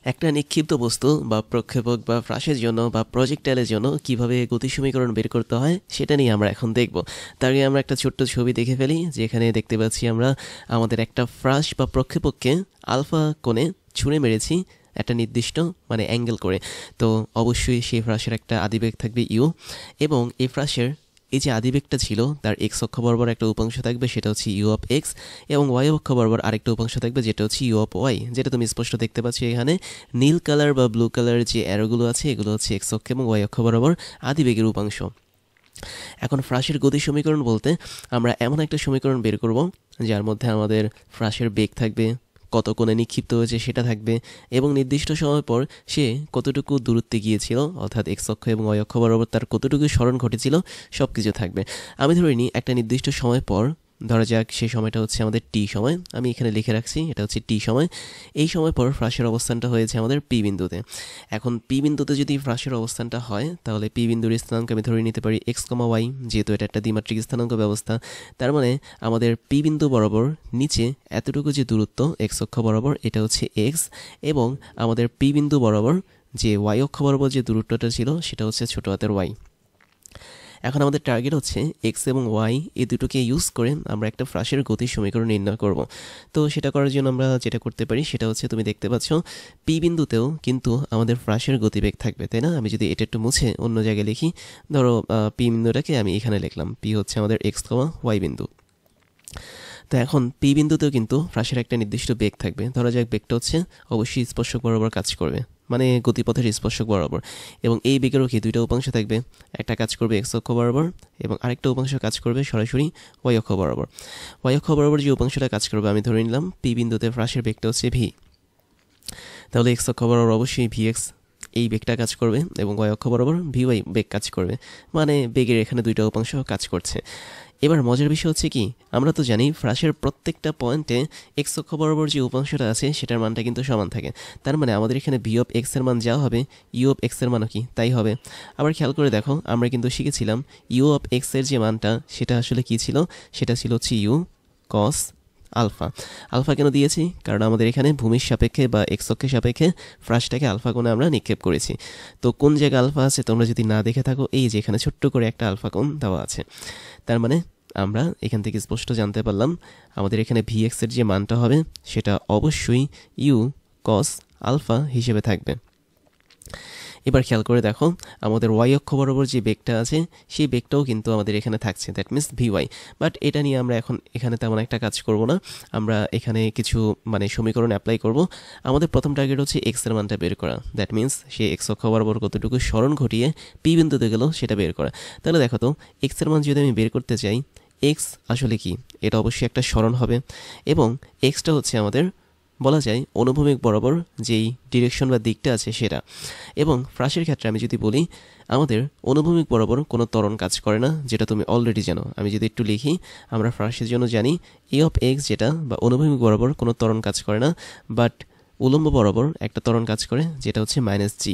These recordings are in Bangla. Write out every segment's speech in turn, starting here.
একটা নিক্ষিপ্ত বস্তু বা প্রক্ষেপক বা ফ্রাসের জন্য বা প্রজেক্টাইলের জন্য কিভাবে গতি সমীকরণ বের করতে হয় সেটা নিয়ে আমরা এখন দেখব। তার আগে আমরা একটা ছোট্ট ছবি দেখে ফেলি, যেখানে দেখতে পাচ্ছি আমরা আমাদের একটা ফ্রাস বা প্রক্ষেপককে আলফা কোণে ছুঁড়ে মেরেছি একটা নির্দিষ্ট অ্যাঙ্গেল করে। তো অবশ্যই সেই ফ্রাসের একটা আদিবেগ থাকবে ইউ, এবং এই ফ্রাসের এই যে আদিবেগটা ছিল তার এক্স অক্ষ বরাবর একটা উপাংশ থাকবে, সেটা হচ্ছে ইউ অফ এক্স, এবং ওয়াই অক্ষ বরাবর আরেকটা উপাংশ থাকবে যেটা হচ্ছে ইউ অফ ওয়াই, যেটা তুমি স্পষ্ট দেখতে পাচ্ছ এখানে। নীল কালার বা ব্লু কালার যে অ্যারোগুলো আছে এগুলো হচ্ছে এক্স অক্ষ এবং ওয়াই অক্ষ বরাবর আদিবেগের উপাংশ। এখন ফ্রাসের গতি সমীকরণ বলতে আমরা এমন একটা সমীকরণ বের করব যার মধ্যে আমাদের ফ্রাসের বেগ থাকবে, কত কোণে নিক্ষিপ্ত হয়েছে সেটা থাকবে, এবং নির্দিষ্ট সময় পর সে কতটুকু দূরত্বে গিয়েছিল, অর্থাৎ এক্স অক্ষ এবং ওয়াই অক্ষ বরাবর তার কতটুকু সরণ ঘটেছিল, সব কিছু থাকবে। আমি ধরে নিই একটা নির্দিষ্ট সময় পর, ধরা যাক সেই সময়টা হচ্ছে আমাদের টি সময়, আমি এখানে লিখে রাখছি এটা হচ্ছে টি সময়। এই সময় পর ফ্রাসের অবস্থানটা হয়েছে আমাদের পি বিন্দুতে। এখন পি বিন্দুতে যদি ফ্রাসের অবস্থানটা হয় তাহলে পি বিন্দুর স্থানাঙ্ক আমি ধরে নিতে পারি এক্স কমা ওয়াই, যেহেতু এটা একটা দ্বিমাত্রিক স্থানাঙ্ক ব্যবস্থা। তার মানে আমাদের পি বিন্দু বরাবর নিচে এতটুকু যে দূরত্ব এক্স অক্ষ বরাবর এটা হচ্ছে এক্স, এবং আমাদের পি বিন্দু বরাবর যে ওয়াই অক্ষ বরাবর যে দূরত্বটা ছিল সেটা হচ্ছে ছোট হাতের ওয়াই। এখন আমাদের টার্গেট হচ্ছে এক্স এবং ওয়াই এই দুটোকে ইউজ করে আমরা একটা ফ্রাসের গতির সমীকরণ নির্ণয় করব। তো সেটা করার জন্য আমরা যেটা করতে পারি সেটা হচ্ছে, তুমি দেখতে পাচ্ছ পি বিন্দুতেও কিন্তু আমাদের ফ্রাসের গতিবেগ থাকবে, তাই না? আমি যদি এটা একটু মুছে অন্য জায়গায় লিখি, ধরো পি বিন্দুটাকে আমি এখানে লিখলাম, পি হচ্ছে আমাদের এক্স কমা ওয়াই বিন্দু। তো এখন পি বিন্দুতেও কিন্তু ফ্রাসের একটা নির্দিষ্ট বেগ থাকবে, ধরা যাক বেগটা হচ্ছে অবশ্যই স্পর্শক বরাবর কাজ করবে, গতিপথের স্পর্শক বরাবর, এবং এই বেগেরও কি দুইটা উপাংশ থাকবে, একটা কাজ করবে এক্স অক্ষ বরাবর এবং আরেকটা উপাংশ কাজ করবে সরাসরি ওয়াই অক্ষ বরাবর। ওয়াই অক্ষ বরাবর যে উপাংশটা কাজ করবে আমি ধরে নিলাম পি বিন্দুতে ফ্রাসের বেগটা হচ্ছে ভি, তাহলে এক্স অক্ষ বরাবর অবশ্যই ভি এক্স এই বেগটা কাজ করবে এবং ওয়াই অক্ষ বরাবর ভি ওয়াই বেগ কাজ করবে, বেগের এখানে দুইটা উপাংশ কাজ করছে। এবার মজার বিষয় হচ্ছে কি, আমরা তো জানি ফ্রাসের প্রত্যেকটা পয়েন্টে এক্স অক্ষ বরাবর যে উপাংশটা আছে সেটার মানটা কিন্তু সমান থাকে। তার মানে আমাদের এখানে ভি অফ এক্স এর মান যা হবে ইউ অফ এক্স এর মানও কি তাই হবে। আবার খেয়াল করে দেখো, আমরা কিন্তু শিখেছিলাম ইউ অফ এক্স এর যে মানটা সেটা আসলে কি ছিল, সেটা ছিল হচ্ছে ইউ কস আলফা। আলফা কেন দিয়েছি, কারণ আমাদের এখানে ভূমির সাপেক্ষে বা এক্স অক্ষের সাপেক্ষে ফ্রাসটাকে আলফা কোণে আমরা নিক্ষেপ করেছি। তো কোন জায়গায় আলফা আছে তোমরা যদি না দেখে থাকো, এই যে এখানে ছোট্ট করে একটা আলফা কোণ দেওয়া আছে। তার মানে আমরা এখান থেকে স্পষ্ট জানতে পারলাম আমাদের এখানে ভি এক্স এর যে মানটা হবে সেটা অবশ্যই ইউ কস আলফা হিসেবে থাকবে। এবার খেয়াল করে দেখো, আমাদের ওয়াই অক্ষ বরাবর যে বেগটা আছে সেই বেগটাও কিন্তু আমাদের এখানে থাকছে, that means V Y. But এটা নিয়ে আমরা এখন এখানে তেমন একটা কাজ করব না, আমরা এখানে কিছু সমীকরণ অ্যাপ্লাই করব। আমাদের প্রথম টার্গেট হচ্ছে এক্স এর মানটা বের করা, দ্যাট মিনস সে এক্স অক্ষ বরাবর কতটুকু সরণ ঘটিয়ে পি বিন্দুতে গেল সেটা বের করা। তাহলে দেখো তো, এক্স এর মান যদি আমি বের করতে চাই, এক্স আসলে কি, এটা অবশ্যই একটা সরণ হবে, এবং এক্সটা হচ্ছে আমাদের বলা যায় অনুভূমিক বরাবর যেই ডিরেকশন বা দিকটা আছে সেটা। এবং ফ্রাসের ক্ষেত্রে আমি যদি বলি আমাদের অনুভূমিক বরাবর কোনো ত্বরণ কাজ করে না, যেটা তুমি অলরেডি জানো। আমি যদি একটু লিখি, আমরা ফ্রাসের জন্য জানি এ অফ এক্স যেটা বা অনুভূমিক বরাবর কোনো ত্বরণ কাজ করে না, বাট উলম্ব বরাবর একটা ত্বরণ কাজ করে যেটা হচ্ছে মাইনাস জি,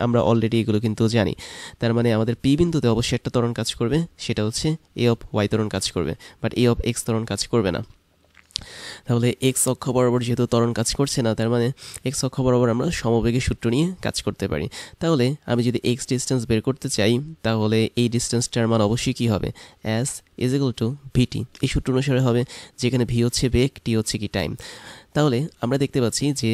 আমরা অলরেডি এগুলো কিন্তু জানি। তার মানে আমাদের পি বিন্দুতে অবশ্যই একটা ত্বরণ কাজ করবে, সেটা হচ্ছে এ অফ ওয়াই ত্বরণ কাজ করবে, বাট এ অফ এক্স ত্বরণ কাজ করবে না। তাহলে এক্স অক্ষ বরাবর যেহেতু ত্বরণ কাজ করছে না, তার মানে এক্স অক্ষ বরাবর আমরা সমবেগের সূত্র নিয়ে কাজ করতে পারি। তাহলে আমি যদি এক্স ডিস্টেন্স বের করতে চাই, তাহলে এই ডিস্টেন্সটার মান অবশ্যই কী হবে, এস ইজ ইকুয়াল টু ভিটি, এই সূত্র অনুসারে হবে, যেখানে ভি হচ্ছে বেগ, টি হচ্ছে কি টাইম। তাহলে আমরা দেখতে পাচ্ছি যে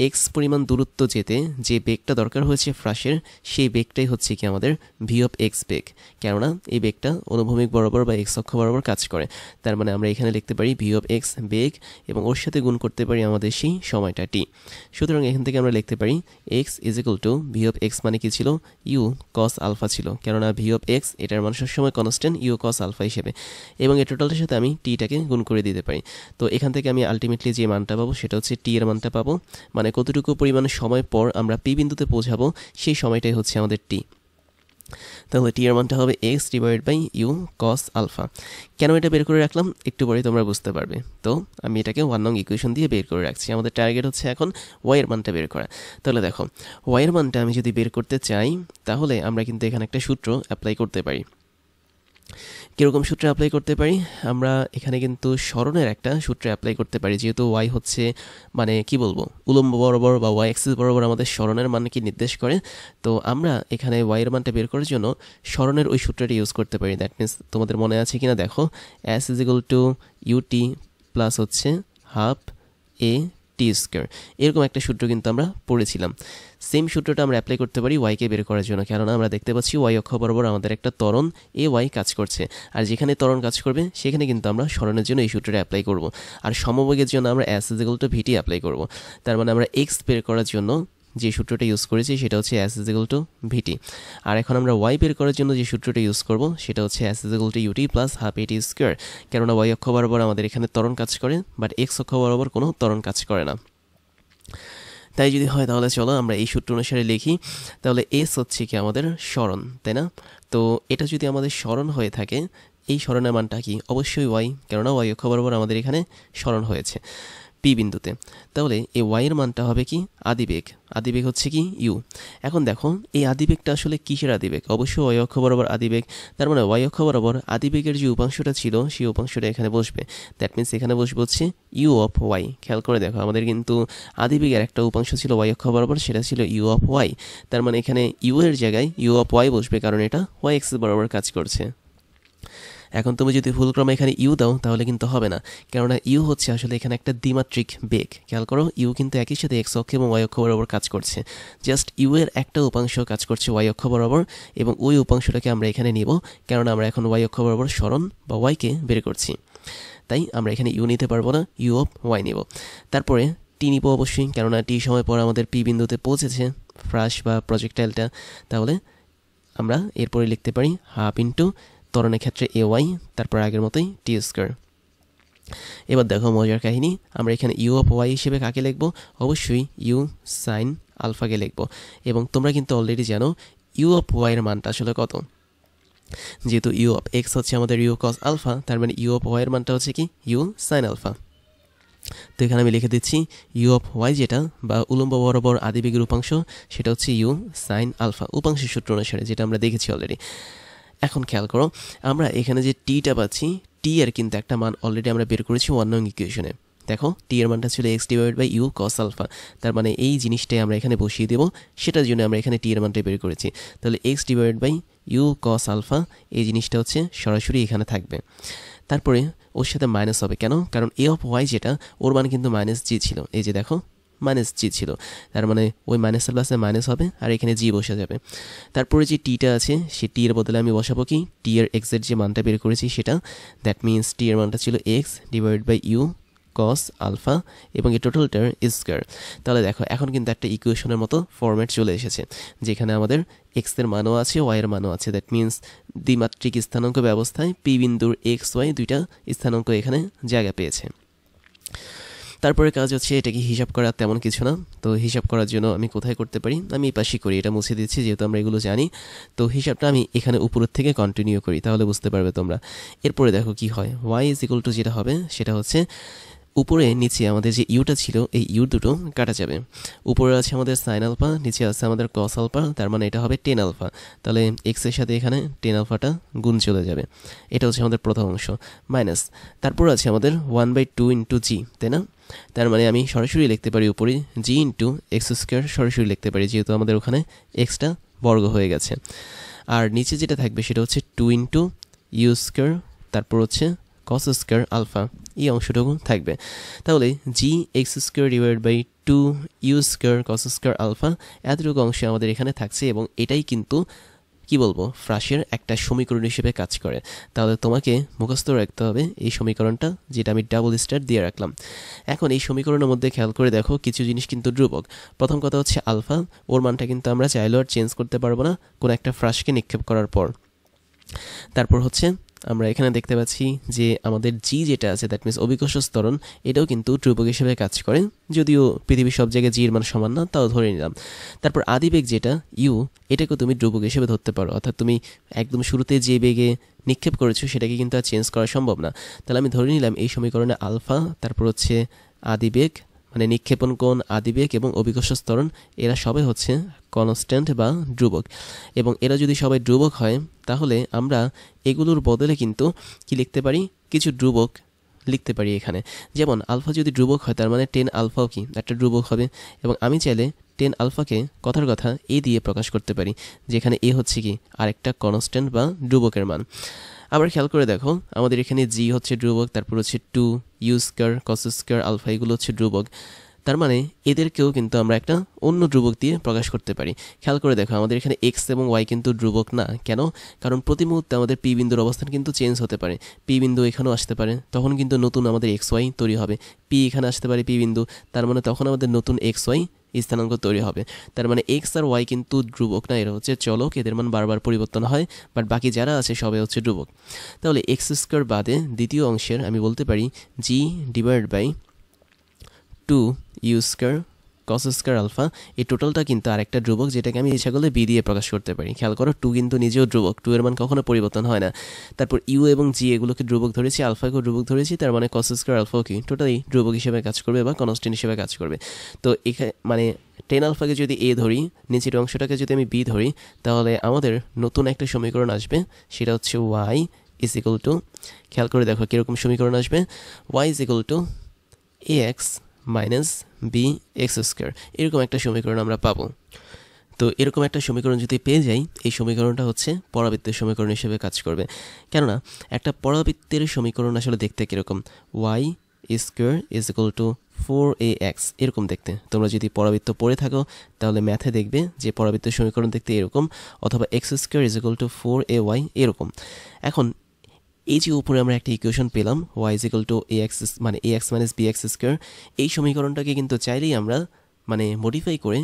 এক্স পরিমাণ দূরত্ব যেতে যে বেগটা দরকার হয়েছে ফ্রাসের, সেই বেগটাই হচ্ছে কি আমাদের ভি অফ এক্স বেগ, কেননা এই বেগটা অনুভূমিক বরাবর বা এক্স অক্ষ বরাবর কাজ করে। তার মানে আমরা এখানে লিখতে পারি ভি অফ এক্স বেগ, এবং ওর সাথে গুণ করতে পারি আমাদের সেই সময়টা টি। সুতরাং এখান থেকে আমরা লিখতে পারি x is equal two V of x মানে কি ছিল, ইউ কস আলফা ছিল, কেননা ভি অফ এক্স এটার মান সবসময় কনস্ট্যান্ট ইউ কস আলফা হিসেবে, এবং এই টোটালটার সাথে আমি টিটাকে গুণ করে দিতে পারি। তো এখান থেকে আমি আলটিমেটলি যে মানটা পাবো সেটা হচ্ছে টি এর মানটা পাবো, কতটুকু পরিমাণ সময় পর আমরা পি বিন্দুতে পৌঁছাবো সেই সময়টাই হচ্ছে আমাদের টি। তাহলে টি এর মানটা হবে X divide by U cos alpha. কেন এটা বের করে রাখলাম একটু পরে তোমরা বুঝতে পারবে। তো আমি এটাকে 1 নং ইকুয়েশন দিয়ে বের করে রাখছি। আমাদের টার্গেট হচ্ছে এখন ওয়াই এর মানটা বের করা। তাহলে দেখো, ওয়াই এর মানটা আমি যদি বের করতে চাই, তাহলে আমরা কিন্তু এখানে একটা সূত্র অ্যাপ্লাই করতে পারি। কীরকম সূত্রে অ্যাপ্লাই করতে পারি? আমরা এখানে কিন্তু সরণের একটা সূত্রে অ্যাপ্লাই করতে পারি, যেহেতু ওয়াই হচ্ছে মানে কি বলবো উলম্ব বরাবর বা ওয়াই অ্যাক্সিস বরাবর আমাদের সরণের মানকে নির্দেশ করে। তো আমরা এখানে ওয়াইয়ের মানটা বের করার জন্য সরণের ওই সূত্রটি ইউজ করতে পারি। দ্যাট মিনস তোমাদের মনে আছে কিনা দেখো, S is equal to U T plus হচ্ছে হাফ এ টি স্কোয়ার, এরকম একটা সূত্র কিন্তু আমরা পড়েছিলাম। সেম সূত্রটা আমরা অ্যাপ্লাই করতে পারি ওয়াইকে বের করার জন্য, কেননা আমরা দেখতে পাচ্ছি ওয়াই অক্ষ বরাবর আমাদের একটা ত্বরণ এ ওয়াই কাজ করছে, আর যেখানে ত্বরণ কাজ করবে সেখানে কিন্তু আমরা সরণের জন্য এই সূত্রটা অ্যাপ্লাই করব। আর সমবেগের জন্য আমরা S is equal to V T apply করব। তার মানে আমরা এক্স বের করার জন্য যে সূত্রটা ইউজ করেছি সেটা হচ্ছে এস ইজ ইকুয়াল টু ভিটি। আর এখন আমরা ওয়াই বের করার জন্য যে সূত্রটা ইউজ করব সেটা হচ্ছে S is equal to U T plus half A T square, কেননা ওয়াই অক্ষ বরাবর আমাদের এখানে ত্বরণ কাজ করে, বাট এক্স অক্ষ বরাবর কোনো ত্বরণ কাজ করে না। তাই যদি হয় তাহলে চলো আমরা এই সূত্র অনুসারে লিখি। তাহলে এস হচ্ছে কি আমাদের সরণ, তাই না? তো এটা যদি আমাদের সরণ হয়ে থাকে, এই সরণের মানটা কি? অবশ্যই ওয়াই, কেননা ওয়াই অক্ষ বরাবর আমাদের এখানে সরণ হয়েছে পি বিন্দুতে। তাহলে এই ওয়াইয়ের মানটা হবে কি? আদিবেগ। আদিবেগ হচ্ছে কি? ইউ। এখন দেখো এই আদিবেগটা আসলে কিসের আদিবেগ? অবশ্যই ওয়াই অক্ষ বরাবর আদিবেগ। তার মানে ওয়াই অক্ষ বরাবর আদিবেগের যে উপাংশটা ছিল সেই উপাংশটা এখানে বসবে। দ্যাট মিনস এখানে বসবে হচ্ছে ইউ অফ ওয়াই। খেয়াল করে দেখো, আমাদের কিন্তু আদিবেগের একটা উপাংশ ছিল ওয়াই অক্ষ বরাবর, সেটা ছিল ইউ অফ ওয়াই। তার মানে এখানে ইউ এর জায়গায় ইউ অফ ওয়াই বসবে, কারণ এটা ওয়াই এক্সিস বরাবর কাজ করছে। এখন তুমি যদি ভুলক্রমে এখানে ইউ দাও তাহলে কিন্তু হবে না, কেননা ইউ হচ্ছে আসলে এখানে একটা দ্বিমাত্রিক বেগ। খেয়াল করো, ইউ কিন্তু একই সাথে এক্স অক্ষ এবং ওয়াই অক্ষ বরাবর কাজ করছে। জাস্ট ইউ এর একটা উপাংশ কাজ করছে ওয়াই অক্ষ বরাবর, এবং ওই উপাংশটাকে আমরা এখানে নিব, কেননা আমরা এখন ওয়াই অক্ষ বরাবর সরণ বা ওয়াইকে বের করছি। তাই আমরা এখানে ইউ নিতে পারবো না, ইউ অফ ওয়াই নিব। তারপরে টি নিব অবশ্যই, কেননা টি সময় পর আমাদের পি বিন্দুতে পৌঁছেছে ফ্রাশ বা প্রজেক্টাইলটা। তাহলে আমরা এরপরে লিখতে পারি হাফ ইন্টু ত্বরণের ক্ষেত্রে এ ওয়াই, তারপর আগের মতোই টি স্কোয়ার। এবার দেখো মজার কাহিনী, আমরা এখানে ইউ অফ ওয়াই হিসেবে কাকে লিখবো? অবশ্যই ইউ সাইন আলফাকে লিখবো। এবং তোমরা কিন্তু অলরেডি জানো ইউ অফ ওয়াইয়ের মানটা আসলে কত। যেহেতু ইউ অফ এক্স হচ্ছে আমাদের ইউ কস আলফা, তার মানে ইউ অফ ওয়াইয়ের মানটা হচ্ছে কি? U sine alpha. তো এখানে আমি লিখে দিচ্ছি ইউ অফ ওয়াই যেটা বা উলম্ব বরাবর আদিবেগের উপাংশ, সেটা হচ্ছে ইউ সাইন আলফা, উপাংশের সূত্র অনুসারে, যেটা আমরা দেখেছি অলরেডি। এখন খেয়াল করো, আমরা এখানে যে টিটা পাচ্ছি, টি এর কিন্তু একটা মান অলরেডি আমরা বের করেছি 1 নং ইকুয়েশনে। দেখো টি এর মানটা ছিল X divide by U cos alpha. তার মানে এই জিনিসটাই আমরা এখানে বসিয়ে দেবো, সেটার জন্য আমরা এখানে টি এর মানটা বের করেছি। তাহলে X divide by U cos alpha, এই জিনিসটা হচ্ছে সরাসরি এখানে থাকবে। তারপরে ওর সাথে মাইনাস হবে, কেন? কারণ এ অফ ওয়াই যেটা, ওর মান কিন্তু মাইনাস জি ছিল। এই যে দেখো মাইনাস জি ছিল, তার মানে ওই মাইনাসের প্লাসে মাইনাস হবে, আর এখানে জি বসে যাবে। তারপরে যে টিটা আছে, সে টি এর বদলে আমি বসাবো কি? টি এর এক্সের যে মানটা বের করেছি সেটা। দ্যাট মিনস টি এর মানটা ছিল X divide by U cos alpha, এবং এই টোটালটার স্কোয়ার। তাহলে দেখো এখন কিন্তু একটা ইকুয়েশনের মতো ফরম্যাট চলে এসেছে, যেখানে আমাদের এক্সের মানও আছে, ওয়াইয়ের মানও আছে। দ্যাট মিনস দ্বিমাত্রিক স্থানাঙ্ক ব্যবস্থায় পি বিন্দুর এক্স ওয়াই দুইটা স্থানাঙ্ক এখানে জায়গা পেয়েছে। তারপরে কাজ হচ্ছে এটাকে হিসাব করা, তেমন কিছু না। তো হিসাব করার জন্য আমি কোথায় করতে পারি? আমি এই পাশেই করি, এটা মুছে দিচ্ছি যেহেতু আমরা এগুলো জানি। তো হিসাবটা আমি এখানে উপরের থেকে কন্টিনিউ করি, তাহলে বুঝতে পারবে তোমরা। এরপরে দেখো কি হয়, ওয়াই ইজ ইকুয়াল টু যেটা হবে সেটা হচ্ছে উপরে নিচে আমাদের যে ইউটা ছিল এই ইউ দুটো কাটা যাবে। উপরে আছে আমাদের সাইন আলফা, নিচে আছে আমাদের কস আলফা, তার মানে এটা হবে টেন আলফা। তাহলে এক্সের সাথে এখানে টেন আলফাটা গুণ চলে যাবে। এটা হচ্ছে আমাদের প্রথম অংশ। মাইনাস তারপর আছে আমাদের 1/2 ইন্টু জি, তাই না? তার মানে আমি সরাসরি লিখতে পারি উপরে জি ইন্টু এক্স স্কোয়ার, সরাসরি লিখতে পারি যেহেতু আমাদের ওখানে এক্সটা বর্গ হয়ে গেছে। আর নিচে যেটা থাকবে সেটা হচ্ছে 2 ইন্টু ইউ স্কোয়ার, তারপর হচ্ছে কস স্কোয়ার আলফা, এই অংশটুকু থাকবে। তাহলে g x square divide by 2 you square cos square alpha, এতটুকু অংশে আমাদের এখানে থাকছে, এবং এটাই কিন্তু কি বলবো ফ্রাশের একটা সমীকরণ হিসেবে কাজ করে। তাহলে তোমাকে মুখস্থ রাখতে হবে এই সমীকরণটা, যেটা আমি ডাবল স্টার দিয়ে রাখলাম। এখন এই সমীকরণের মধ্যে খেয়াল করে দেখো কিছু জিনিস কিন্তু ধ্রুবক। প্রথম কথা হচ্ছে আলফা, ওর মানটা কিন্তু আমরা চাইলেও আর চেঞ্জ করতে পারবো না কোনো একটা ফ্রাশকে নিক্ষেপ করার পর। তারপর হচ্ছে আমরা এখানে দেখতে পাচ্ছি যে আমাদের জি যেটা আছে, দ্যাট মিনস অভিকর্ষ ত্বরণ, এটাও কিন্তু ধ্রুবক হিসেবে কাজ করে, যদিও পৃথিবীর সব জায়গায় জির মান সমান না, তাও ধরে নিলাম। তারপর আদিবেগ যেটা ইউ, এটাকে তুমি ধ্রুবক হিসেবে ধরতে পারো, অর্থাৎ তুমি একদম শুরুতে যে বেগে নিক্ষেপ করেছো সেটাকে কিন্তু আর চেঞ্জ করা সম্ভব না। তাহলে আমি ধরে নিলাম এই সমীকরণে আলফা, তারপর হচ্ছে আদিবেগ মানে নিক্ষেপণ কোণ, আদিবেগ এবং অভিকর্ষ ত্বরণ এরা সবাই হচ্ছে কনস্ট্যান্ট বা ধ্রুবক। এবং এরা যদি সবাই ধ্রুবক হয় তাহলে আমরা এগুলোর বদলে কিন্তু কি লিখতে পারি, কিছু ধ্রুবক লিখতে পারি এখানে। যেমন আলফা যদি ধ্রুবক হয় তার মানে 10 আলফাও কি একটা ধ্রুবক হবে। এবং আমি চাইলে 10 আলফাকে কথার কথা এ দিয়ে প্রকাশ করতে পারি, যেখানে এ হচ্ছে কি আরেকটা কনস্ট্যান্ট বা ধ্রুবকের মান। আবার খেয়াল করে দেখো আমাদের এখানে জি হচ্ছে ধ্রুবক, তারপর হচ্ছে 2 U square cos square alpha এগুলো হচ্ছে ধ্রুবক। তার মানে এদেরকেও কিন্তু আমরা একটা অন্য ধ্রুবক দিয়ে প্রকাশ করতে পারি। খেয়াল করে দেখো আমাদের এখানে এক্স এবং ওয়াই কিন্তু ধ্রুবক না। কেন? কারণ প্রতি মুহূর্তে আমাদের পি বিন্দুর অবস্থান কিন্তু চেঞ্জ হতে পারে। পি বিন্দু এখানেও আসতে পারে, তখন কিন্তু নতুন আমাদের এক্স ওয়াই তৈরি হবে। পি এখানে আসতে পারে পি বিন্দু, তার মানে তখন আমাদের নতুন এক্স ওয়াই স্থানাঙ্ক তৈরি হবে। তার মানে এক্স আর ওয়াই কিন্তু ধ্রুবক না, এরা হচ্ছে চলক, এদের মান বারবার পরিবর্তন হয়, বাট বাকি যারা আছে সবাই হচ্ছে ধ্রুবক। তাহলে এক্স স্কোয়ার বাদে দ্বিতীয় অংশের আমি বলতে পারি G divide by 2 you square cos square alpha, এই টোটালটা কিন্তু আরেকটা ধ্রুবক, যেটাকে আমি ইচ্ছা করলে বি দিয়ে প্রকাশ করতে পারি। খেয়াল করো 2 কিন্তু নিজেও ধ্রুবক, 2 এর মান কখনো পরিবর্তন হয় না। তারপর ইউ এবং জি এগুলোকে ধ্রুবক ধরেছি, আলফাকেও ধ্রুবক ধরেছি, তার মানে কস স্কোয়ার আলফাও কি টোটালি ধ্রুবক হিসেবে কাজ করবে বা কনস্ট্যান্ট হিসেবে কাজ করবে। তো এখানে মানে 10 আলফাকে যদি এ ধরি, নিচের অংশটাকে যদি আমি বি ধরি, তাহলে আমাদের নতুন একটা সমীকরণ আসবে, সেটা হচ্ছে ওয়াই ইজ ইকুয়াল টু, খেয়াল করে দেখো কীরকম সমীকরণ আসবে, Y is equal to A x minus B x square, এরকম একটা সমীকরণ আমরা পাবো। তো এরকম একটা সমীকরণ যদি পেয়ে যাই, এই সমীকরণটা হচ্ছে পরাবৃত্তের সমীকরণ হিসেবে কাজ করবে। কেননা একটা পরাবৃত্তের সমীকরণ আসলে দেখতে কীরকম, Y square is equal to 4ax এরকম দেখতে। তোমরা যদি পরাবৃত্ত পড়ে থাকো তাহলে ম্যাথে দেখবে যে পরাবৃত্তের সমীকরণ দেখতে এরকম, অথবা x square is equal to 4ay এরকম। এখন এই যে উপরে আমরা একটা ইকুয়েশন পেলাম y is equal to x মানে a x minus B x square, এই সমীকরণটাকে কিন্তু চাইলেই আমরা মানে মডিফাই করে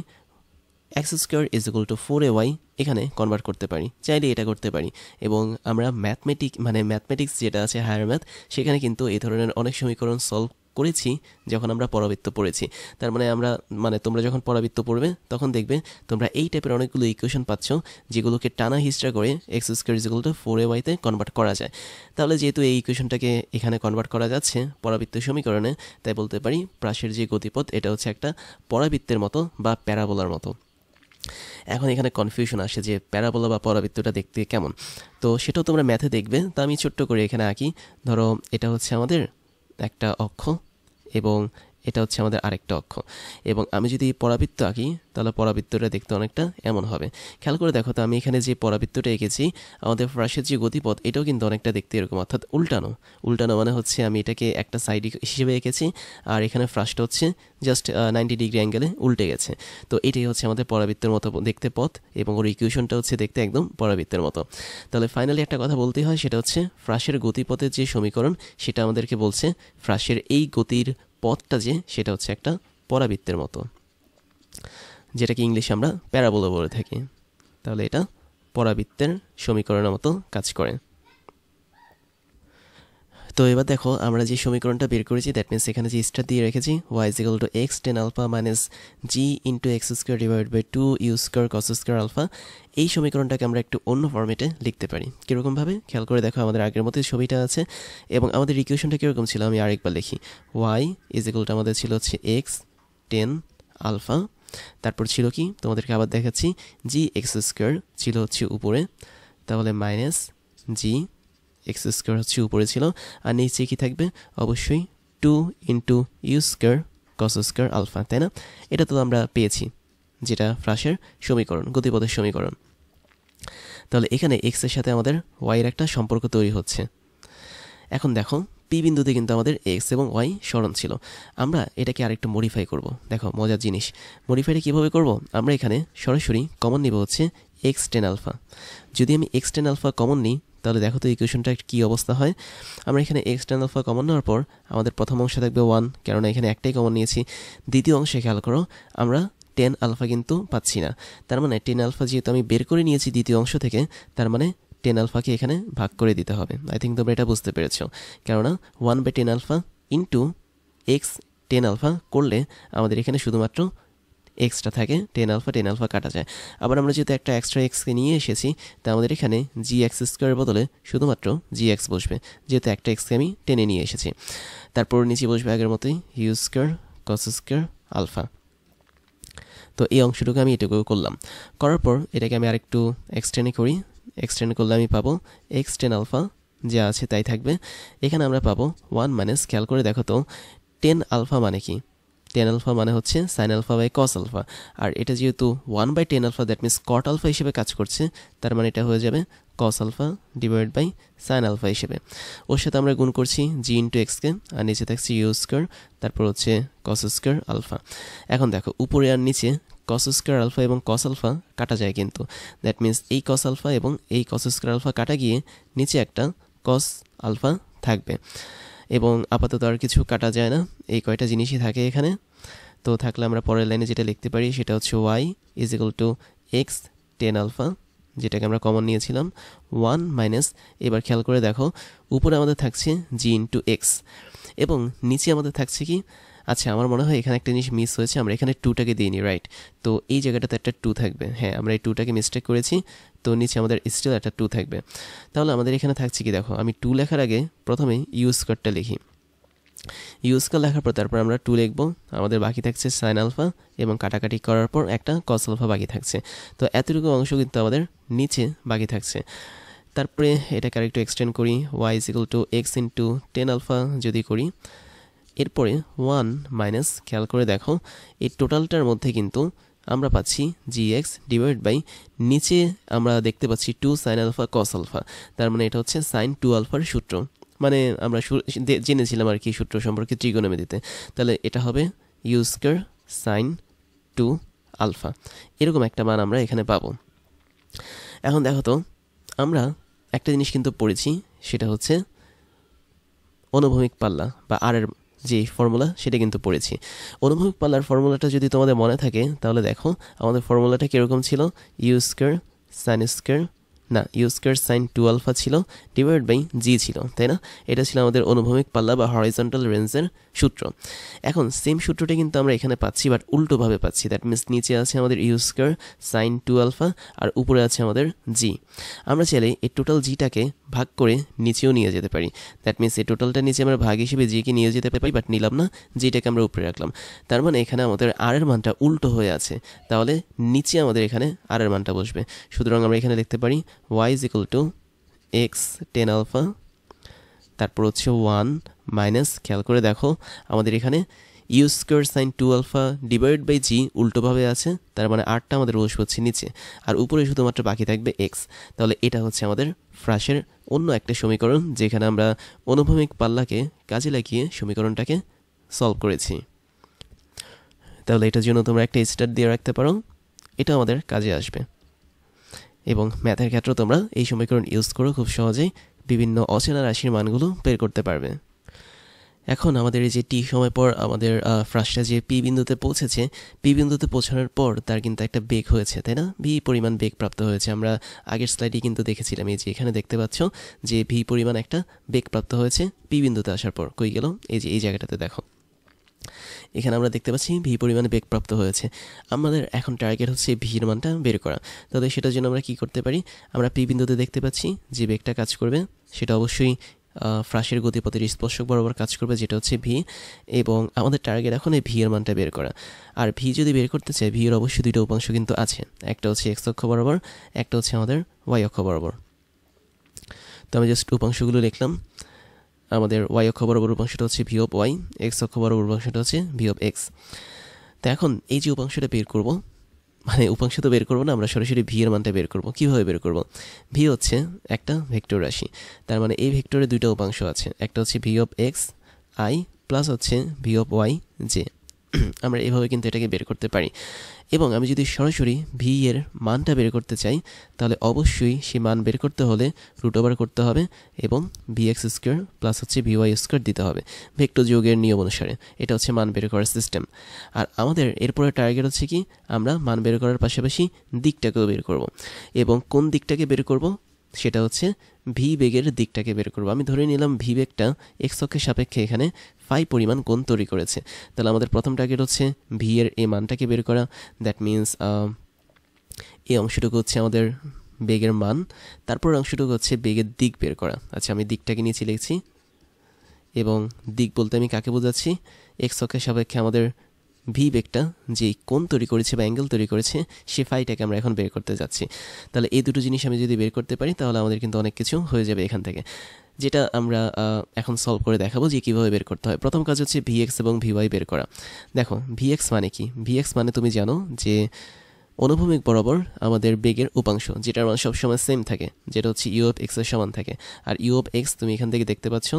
x square is equal to 4ay এখানে কনভার্ট করতে পারি, চাইলে এটা করতে পারি। এবং আমরা ম্যাথমেটিক্স যেটা আছে হায়ার ম্যাথ, সেখানে কিন্তু এই ধরনের অনেক সমীকরণ সলভ করেছি যখন আমরা পরাবৃত্ত পড়েছি। তার মানে তোমরা যখন পরাবৃত্ত পড়বে তখন দেখবে তোমরা এই টাইপের অনেকগুলো ইকুয়েশন পাচ্ছ, যেগুলোকে টানা হিস্ট্রা করে x square is equal to 4ay-তে কনভার্ট করা যায়। তাহলে যেহেতু এই ইকুয়েশনটাকে এখানে কনভার্ট করা যাচ্ছে পরাবৃত্ত সমীকরণে, তাই বলতে পারি প্রাসের যে গতিপথ এটা হচ্ছে একটা পরাবৃত্তের মতো বা প্যারাবোলার মতো। এখন এখানে কনফিউশন আসে যে প্যারাবোলা বা পরাবৃত্তটা দেখতে কেমন, তো সেটাও তোমরা ম্যাথে দেখবে। তো আমি ছোট্ট করে এখানে আঁকি, ধরো এটা হচ্ছে আমাদের একটা অক্ষ এবং এটা হচ্ছে আমাদের আরেকটা অক্ষ, এবং আমি যদি পরাবৃত্ত আঁকি তাহলে পরাবৃত্তটা দেখতে অনেকটা এমন হবে। খেয়াল করে দেখো তো আমি এখানে যে পরাবৃত্তটা এঁকেছি, আমাদের ফ্রাসের যে গতিপথ এটাও কিন্তু অনেকটা দেখতে এরকম, অর্থাৎ উল্টানো। মানে হচ্ছে আমি এটাকে একটা সাইড হিসেবে এঁকেছি, আর এখানে ফ্রাসটা হচ্ছে জাস্ট 90 ডিগ্রি অ্যাঙ্গেলে উল্টে গেছে। তো এটাই হচ্ছে আমাদের পরাবৃত্তের মতো দেখতে পথ, এবং ওর ইকুয়েশনটা হচ্ছে দেখতে একদম পরাবৃত্তের মতো। তাহলে ফাইনালি একটা কথা বলতেই হয়, সেটা হচ্ছে ফ্রাসের গতিপথের যে সমীকরণ সেটা আমাদেরকে বলছে ফ্রাসের এই গতির পথটা যে সেটা হচ্ছে একটা পরাবৃত্তের মতো, যেটাকে ইংলিশে আমরা প্যারাবোলা বলে থাকি। তাহলে এটা পরাবৃত্তের সমীকরণের মতো কাজ করে। তো এবার দেখো আমরা যে সমীকরণটা বের করেছি, দ্যাট মিনস এখানে যে স্টার দিয়ে রেখেছি Y is equal to X tan alpha minus G into x square divide by 2 you square cos square alpha, এই সমীকরণটাকে আমরা একটু অন্য ফর্মেটে লিখতে পারি। কীরকমভাবে খেয়াল করে দেখো, আমাদের আগের মতোই ছবিটা আছে, এবং আমাদের ইকুয়েশনটা কীরকম ছিল আমি আরেকবার লিখি। ওয়াই ইজ ইকুয়াল টু আমাদের ছিল হচ্ছে এক্স 10 আলফা, তারপর ছিল কি তোমাদেরকে আবার দেখাচ্ছি জি এক্স স্কোয়ার ছিল হচ্ছে উপরে, তাহলে মাইনাস জি এক্স স্কোয়ার হচ্ছে উপরে ছিল, আর নিচে কি থাকবে অবশ্যই 2 into you square cos square alpha, তাই না? এটা তো আমরা পেয়েছি, যেটা ফ্রাসের সমীকরণ, গতিপথের সমীকরণ। তাহলে এখানে এক্সের সাথে আমাদের ওয়াইয়ের একটা সম্পর্ক তৈরি হচ্ছে। এখন দেখো পি বিন্দুতে কিন্তু আমাদের এক্স এবং ওয়াই সরণ ছিল, আমরা এটাকে আরেকটু মডিফাই করব। দেখো মজার জিনিস, মডিফাইটা কীভাবে করব, আমরা এখানে সরাসরি কমন নিব হচ্ছে এক্স 10 আলফা। যদি আমি এক্স 10 আলফা কমন নিই তাহলে দেখো তো ইকুয়েশনটা কী অবস্থা হয়। আমরা এখানে এক্স 10 আলফা কমন নেওয়ার পর আমাদের প্রথম অংশে থাকবে 1, কেননা এখানে একটাই কমন নিয়েছি। দ্বিতীয় অংশে খেয়াল করো আমরা 10 আলফা কিন্তু পাচ্ছি না, তার মানে 10 আলফা যেহেতু আমি বের করে নিয়েছি দ্বিতীয় অংশ থেকে, তার মানে 10 আলফাকে এখানে ভাগ করে দিতে হবে। আই থিঙ্ক তোমরা এটা বুঝতে পেরেছ, কেননা 1/10 আলফা ইন্টু এক্স 10 আলফা করলে আমাদের এখানে শুধুমাত্র এক্সটা থাকে, 10 আলফা কাটা যায়। আবার আমরা যেহেতু একটা এক্সট্রা এক্সকে নিয়ে এসেছি, তা আমাদের এখানে জি এক্স স্কোয়ারের বদলে শুধুমাত্র জি এক্স বসবে, যেহেতু একটা এক্সকে আমি টেনে নিয়ে এসেছি। তারপর নিচে বসবে আগের মতোই U square cos square alpha. তো এই অংশটুকু আমি এটুকু করলাম, করার পর এটাকে আমি আরেকটু এক্সটেন্ড করি। এক্সটেন্ড করলে আমি পাবো এক্স টেন আলফা যা আছে তাই থাকবে। এখানে আমরা পাবো 1 মাইনাস, খেয়াল করে দেখো তো 10 আলফা মানে কি? 10 আলফা মানে হচ্ছে sine alpha by cos alpha, আর এটা যেহেতু 1/10 alpha that means cot alpha হিসেবে কাজ করছে, তার মানে এটা হয়ে যাবে cos alpha divide by sine alpha হিসেবে। ওর সাথে আমরা গুণ করছি জি ইন্টু এক্সকে, আর নিচে থাকছে ইউ স্কোয়ার, তারপর হচ্ছে কস স্কোয়ার আলফা। এখন দেখো উপরে আর নিচে কস স্কোয়ার আলফা এবং কস আলফা কাটা যায়, কিন্তু দ্যাট মিনস এই কস আলফা এবং এই কস স্কোয়ার আলফা কাটা গিয়ে নিচে একটা কস আলফা থাকবে, এবং আপাতত আর কিছু কাটা যায় না, এই কয়টা জিনিসই থাকে এখানে। তো থাকলে আমরা পরের লাইনে যেটা লিখতে পারি সেটা হচ্ছে Y is equal to X 10 alpha, যেটাকে আমরা কমন নিয়েছিলাম 1 মাইনাস, এবার খেয়াল করে দেখো উপরে আমাদের থাকছে জি ইন্টু এক্স এবং নিচে আমাদের থাকছে কি, আচ্ছা আমার মনে হয় এখানে একটা জিনিস মিস হয়েছে, আমরা এখানে 2টাকে দিইনি, রাইট? তো এই জায়গাটাতে একটা 2 থাকবে, হ্যাঁ আমরা এই 2টাকে মিস্টেক করেছি, তো নিচে আমাদের স্টিল একটা 2 থাকবে। তাহলে আমাদের এখানে থাকছে কি দেখো, আমি 2 লেখার আগে প্রথমে ইউ স্কোয়ারটা লিখি, ইউ স্কোয়ার লেখার পর তারপর আমরা 2 লিখব, আমাদের বাকি থাকছে সাইন আলফা এবং কাটাকাটি করার পর একটা কস আলফা বাকি থাকছে। তো এতটুকু অংশ কিন্তু আমাদের নিচে বাকি থাকছে। তারপরে এটাকে আরেকটু এক্সটেন্ড করি, Y is equal to X into 10 alpha যদি করি, এরপরে 1 মাইনাস, খেয়াল করে দেখো এই টোটালটার মধ্যে কিন্তু আমরা পাচ্ছি জি এক্স ডিভাইড বাই নিচে আমরা দেখতে পাচ্ছি 2 সাইন আলফা কস আলফা, তার মানে এটা হচ্ছে সাইন 2 আলফার সূত্র, মানে আমরা জেনেছিলাম আর কি সূত্র সম্পর্কে ত্রিগোণমিতিতে। তাহলে এটা হবে ইউ স্কোয়ার সাইন 2 আলফা, এরকম একটা মান আমরা এখানে পাবো। এখন দেখো তো আমরা একটা জিনিস কিন্তু পড়েছি, সেটা হচ্ছে অনুভূমিক পাল্লা বা আর এর যে ফর্মুলা সেটা কিন্তু পড়েছি। অনুভূমিক পাল্লার ফর্মুলাটা যদি তোমাদের মনে থাকে তাহলে দেখো আমাদের ফর্মুলাটা কীরকম ছিল, ইউ স্কোয়ার সাইন স্কোয়ার না ইউ স্কোয়ার সাইন 2 আলফা ছিল ডিভাইড বাই জি ছিল, তাই না? এটা ছিল আমাদের অনুভূমিক পাল্লা বা হরাইজন্টাল রেঞ্জের সূত্র। এখন সেম সূত্রটা কিন্তু আমরা এখানে পাচ্ছি, বাট উল্টোভাবে পাচ্ছি। দ্যাট মিনস নিচে আছে আমাদের ইউ স্কোয়ার সাইন 2 আলফা আর উপরে আছে আমাদের জি। আমরা চাইলে এই টোটাল জিটাকে ভাগ করে নিচেও নিয়ে যেতে পারি, দ্যাট মিনস এই টোটালটা নিচে আমরা ভাগ হিসেবে জিকে নিয়ে যেতে পারি, বাট নিলাম না, জিটাকে আমরা উপরে রাখলাম। তার মানে এখানে আমাদের আর এর মানটা উল্টো হয়ে আছে, তাহলে নিচে আমাদের এখানে আর এর মানটা বসবে। সুতরাং আমরা এখানে লিখতে পারি y is equal to x 10 alpha, তারপর হচ্ছে 1 মাইনাস, খেয়াল করে দেখো আমাদের এখানে u square sine 2 alpha divide by g উল্টোভাবে আছে, তার মানে আরটা আমাদের বসবে হচ্ছে নিচে, আর উপরে শুধুমাত্র বাকি থাকবে এক্স। তাহলে এটা হচ্ছে আমাদের ফ্রাসের অন্য একটা সমীকরণ, যেখানে আমরা অনুভূমিক পাল্লাকে কাজে লাগিয়ে সমীকরণটাকে সলভ করেছি। তাহলে এটার জন্য তোমরা একটা স্টার দিয়ে রাখতে পারো, এটা আমাদের কাজে আসবে। এবং ম্যাথের ক্ষেত্রেও তোমরা এই সমীকরণ ইউজ করে খুব সহজেই বিভিন্ন অচেনা রাশির মানগুলো বের করতে পারবে। এখন আমাদের এই যে টি সময় পর আমাদের ফ্রাসটা যে পি বিন্দুতে পৌঁছেছে, পি বিন্দুতে পৌঁছানোর পর তার কিন্তু একটা বেগ হয়েছে, তাই না? ভি পরিমাণ বেগ প্রাপ্ত হয়েছে। আমরা আগের স্লাইডে কিন্তু দেখেছিলাম, এই যে এখানে দেখতে পাচ্ছ যে ভি পরিমাণ একটা বেগ প্রাপ্ত হয়েছে পি বিন্দুতে আসার পর। কই গেল? এই যে এই জায়গাটাতে দেখো, এখানে আমরা দেখতে পাচ্ছি ভি পরিমাণে বেগ প্রাপ্ত হয়েছে। আমাদের এখন টার্গেট হচ্ছে ভির মানটা বের করা। তাহলে সেটার জন্য আমরা কি করতে পারি, আমরা পি বিন্দুতে দেখতে পাচ্ছি যে বেগটা কাজ করবে সেটা অবশ্যই ফ্রাসের গতিপথের স্পর্শক বরাবর কাজ করবে, যেটা হচ্ছে ভি, এবং আমাদের টার্গেট এখন এই ভি এর মানটা বের করা। আর ভি যদি বের করতে চাই, ভি এর অবশ্যই দুইটা উপাংশ কিন্তু আছে, একটা হচ্ছে এক্স অক্ষ বরাবর, একটা হচ্ছে আমাদের ওয়াই অক্ষ বরাবর। তো আমি জাস্ট উপাংশগুলো লিখলাম। আমাদের ওয়াই অক্ষ বরাবর উপাংশটা হচ্ছে ভি অফ ওয়াই, এক্স অক্ষ বরাবর উপাংশটা হচ্ছে ভি অফ এক্স। তো এখন এই যে উপাংশটা বের করব, মানে উপাংশ তো বের করবো না, আমরা সরাসরি ভি এর মানটা বের করব। কীভাবে বের করব? ভি হচ্ছে একটা ভেক্টর রাশি, তার মানে এই ভেক্টরে দুইটা উপাংশ আছে, একটা হচ্ছে V of x I plus হচ্ছে ভি অফ ওয়াই জে। আমরা এভাবে কিন্তু এটাকে বের করতে পারি। এবং আমি যদি সরাসরি ভি এর মানটা বের করতে চাই, তাহলে অবশ্যই সেই মান বের করতে হলে রুট ওভার করতে হবে এবং ভি এক্স স্কোয়ার প্লাস হচ্ছে ভি ওয়াই স্কোয়ার দিতে হবে ভেক্টর যোগের নিয়ম অনুসারে। এটা হচ্ছে মান বের করার সিস্টেম। আর আমাদের এরপরে টার্গেট হচ্ছে কি, আমরা মান বের করার পাশাপাশি দিকটাকেও বের করব। এবং কোন দিকটাকে বের করব সেটা হচ্ছে ভি বেগের দিকটাকে বের করব। আমি ধরে নিলাম ভি বেগটা এক্স অক্ষের সাপেক্ষে এখানে ফাই পরিমাণ কোণ তৈরি করেছে। তাহলে আমাদের প্রথম টার্গেট হচ্ছে ভি এর এই মানটাকে বের করা। দ্যাট মিনস এই অংশটুকু হচ্ছে আমাদের বেগের মান, তারপর অংশটুকু হচ্ছে বেগের দিক বের করা। আচ্ছা, আমি দিকটাকে নিচে লিখছি এবং দিক বলতে আমি কাকে বোঝাচ্ছি, এক্স অক্ষের সাপেক্ষে আমাদের ভি বেগটা যে কোণ তৈরি করেছে বা অ্যাঙ্গেল তৈরি করেছে সে ফাইটাকে আমরা এখন বের করতে যাচ্ছি। তাহলে এই দুটো জিনিস আমি যদি বের করতে পারি তাহলে আমাদের কিন্তু অনেক কিছু হয়ে যাবে এখান থেকে, যেটা আমরা এখন সলভ করে দেখাবো যে কীভাবে বের করতে হয়। প্রথম কাজ হচ্ছে ভিএক্স এবং ভিওয়াই বের করা। দেখো ভিএক্স মানে কি, ভিএক্স মানে তুমি জানো যে অনুভূমিক বরাবর আমাদের বেগের উপাংশ, যেটার মান সবসময় সেম থাকে, যেটা হচ্ছে ইউ অফ এক্সের সমান থাকে। আর ইউ অফ এক্স তুমি এখান থেকে দেখতে পাচ্ছ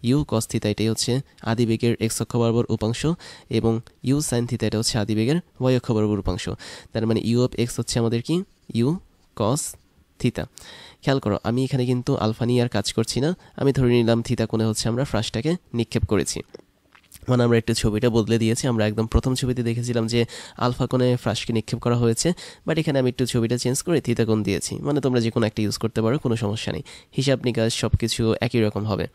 ইউ কস থিটা, এটাই হচ্ছে আদি বেগের এক্স অক্ষ বরাবর উপাংশ, এবং ইউ সাইন থিটা এটা হচ্ছে আদি বেগের ওয়াই অক্ষ বরাবর উপাংশ। তার মানে ইউ অফ এক্স হচ্ছে আমাদের কি ইউ কস থিটা। খেয়াল করো আমি এখানে কিন্তু আলফা নিয়ে আর কাজ করছি না, আমি ধরে নিলাম থিটা কোণে হচ্ছে আমরা ফ্রাসটাকে নিক্ষেপ করেছি। মানে আমরা একটু ছবিটা বদলে দিয়েছি, আমরা একদম প্রথম ছবিতে দেখেছিলাম যে আলফা কোণে ফ্রাসকে নিক্ষেপ করা হয়েছে, বাট এখানে আমি একটু ছবিটা চেঞ্জ করে থিটা কোণ দিয়েছি। মানে তোমরা যে কোনো একটা ইউজ করতে পারো, কোনো সমস্যা নেই, হিসাব নিকাশ সব কিছু একই রকম হবে।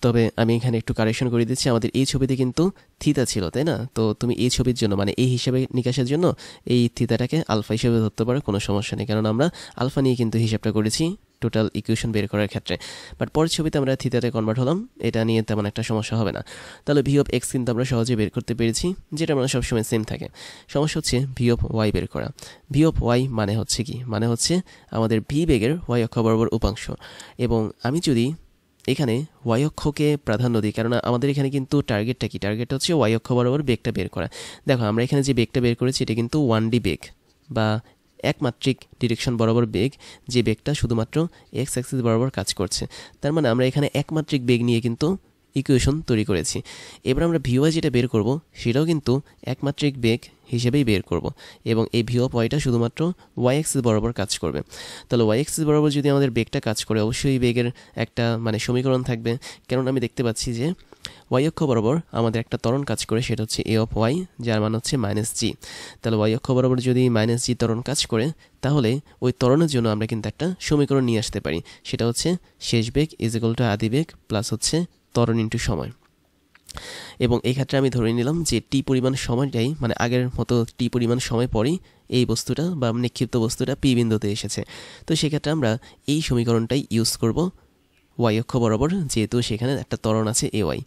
তবে আমি এখানে একটু কারেকশন করে দিচ্ছি, আমাদের এই ছবিতে কিন্তু থিতা ছিল, তাই না? তো তুমি এই ছবির জন্য মানে এই হিসাবে নিকাশের জন্য এই থিতাটাকে আলফা হিসেবে ধরতে পারো, কোনো সমস্যা নেই, কারণ আমরা আলফা নিয়ে কিন্তু হিসাবটা করেছি টোটাল ইকুয়েশন বের করার ক্ষেত্রে। বাট পরের ছবিতে আমরা থিতাতে কনভার্ট হলাম, এটা নিয়ে তেমন একটা সমস্যা হবে না। তাহলে ভি অফ এক্স কিন্তু আমরা সহজে বের করতে পেরেছি, যেটা আমরা সবসময় সেম থাকে। সমস্যা হচ্ছে ভি অফ ওয়াই বের করা। ভি অফ ওয়াই মানে হচ্ছে কি, মানে হচ্ছে আমাদের ভি বেগের ওয়াই অক্ষ বরাবর উপাংশ। এবং আমি যদি এখানে ওয়াই অক্ষকে প্রাধান্য দিই, কারণ আমাদের এখানে কিন্তু টার্গেটটা কি, টার্গেটটা হচ্ছে ওয়াই অক্ষ বরাবর বেগটা বের করা। দেখো আমরা এখানে যে বেগটা বের করেছি এটা কিন্তু 1D বেগ বা একমাত্রিক ডিরেকশন বরাবর বেগ, যে বেগটা শুধুমাত্র এক্স অ্যাক্সিস বরাবর কাজ করছে। তার মানে আমরা এখানে একমাত্রিক বেগ নিয়ে কিন্তু ইকুয়েশন তৈরি করেছি। এবার আমরা ভিওয়াই যেটা বের করব সেটাও কিন্তু একমাত্রিক বেগ হিসেবেই বের করব, এবং এই ভি অফ ওয়াইটা শুধুমাত্র ওয়াই অ্যাক্সিস বরাবর কাজ করবে। তাহলে ওয়াই অ্যাক্সিস বরাবর যদি আমাদের বেগটা কাজ করে, অবশ্যই বেগের একটা মানে সমীকরণ থাকবে, কারণ আমি দেখতে পাচ্ছি যে ওয়াই অক্ষ বরাবর আমাদের একটা ত্বরণ কাজ করে, সেটা হচ্ছে এ অফ ওয়াই, যার মান হচ্ছে -g। তাহলে ওয়াই অক্ষ বরাবর যদি -g ত্বরণ কাজ করে, তাহলে ওই ত্বরণের জন্য আমরা কিন্তু একটা সমীকরণ নিয়ে আসতে পারি, সেটা হচ্ছে শেষ বেগ ইজ ইকুয়াল টু আদি বেগ প্লাস হচ্ছে ত্বরণ ইন্টু সময়। এবং এই ক্ষেত্রে আমি ধরে নিলাম যে টি পরিমাণ সময়টাই মানে আগের মতো টি পরিমাণ সময় পরেই এই বস্তুটা বা নিক্ষিপ্ত বস্তুটা পি বিন্দুতে এসেছে। তো সেক্ষেত্রে আমরা এই সমীকরণটাই ইউজ করব ওয়াই অক্ষ বরাবর, যেহেতু সেখানে একটা ত্বরণ আছে এ ওয়াই।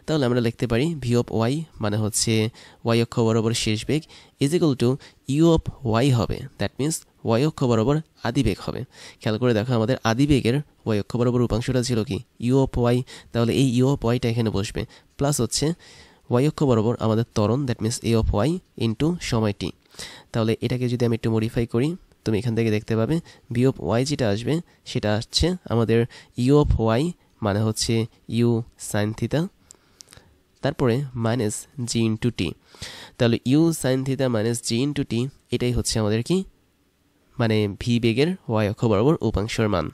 তাহলে আমরা লিখতে পারি ভি অফ ওয়াই মানে হচ্ছে ওয়াই অক্ষ বরাবর শেষ বেগ is equal to u of y হবে, দ্যাট মিনস ওয়াই অক্ষ বরাবর আদি বেগ হবে। খেয়াল করে দেখো আমাদের আদি বেগের ওয়াই অক্ষ বরাবর উপাংশটা ছিল কি ইউ অফ ওয়াই, তাহলে এই ইউ অফ ওয়াইটা এখানে বসবে, প্লাস হচ্ছে ওয়াই অক্ষ বরাবর আমাদের ত্বরণ, that means A of Y into সময় টি। তাহলে এটাকে যদি আমি একটু মডিফাই করি, তুমি এখান থেকে দেখতে পাবে ভি অফ ওয়াই যেটা আসবে সেটা আসছে আমাদের ইউ অফ ওয়াই মানে হচ্ছে ইউ সাইন থিতা, তারপরে -g ইন্টু টি। তাহলে u sine theta -g into t, এটাই হচ্ছে আমাদের কি মানে ভি বেগের ওয়াই অক্ষ বরাবর উপাংশের মান।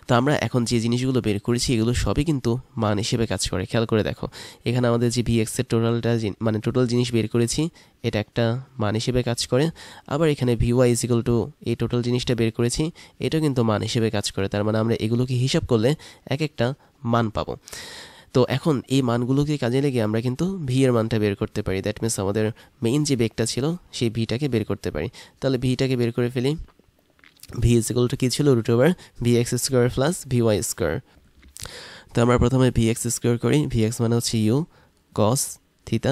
তো আমরা এখন যে জিনিসগুলো বের করেছি এগুলো সবই কিন্তু মান হিসেবে কাজ করে। খেয়াল করে দেখো এখানে আমাদের যে ভিএক্স এর টোটালটা মানে টোটাল জিনিস বের করেছি এটা একটা মান হিসেবে কাজ করে, আবার এখানে ভিওয়াই ইজ ইকুয়াল টু এই টোটাল জিনিসটা বের করেছি এটাও কিন্তু মান হিসেবে কাজ করে। তার মানে আমরা এগুলোকে হিসাব করলে এক একটা মান পাবো। তো এখন এই মানগুলোকে কাজে লেগে আমরা কিন্তু ভি এর মানটা বের করতে পারি, দ্যাট মিনস আমাদের মেইন যে বেগটা ছিল সেই ভিটাকে বের করতে পারি। তাহলে ভিটাকে বের করে ফেলি, ভি ইজ ইকুয়াল টু কি ছিল root over V X square plus V Y square. তো আমরা প্রথমে ভি এক্স স্কোয়ার করি, ভি এক্স মানে হচ্ছে ইউ কস থিতা,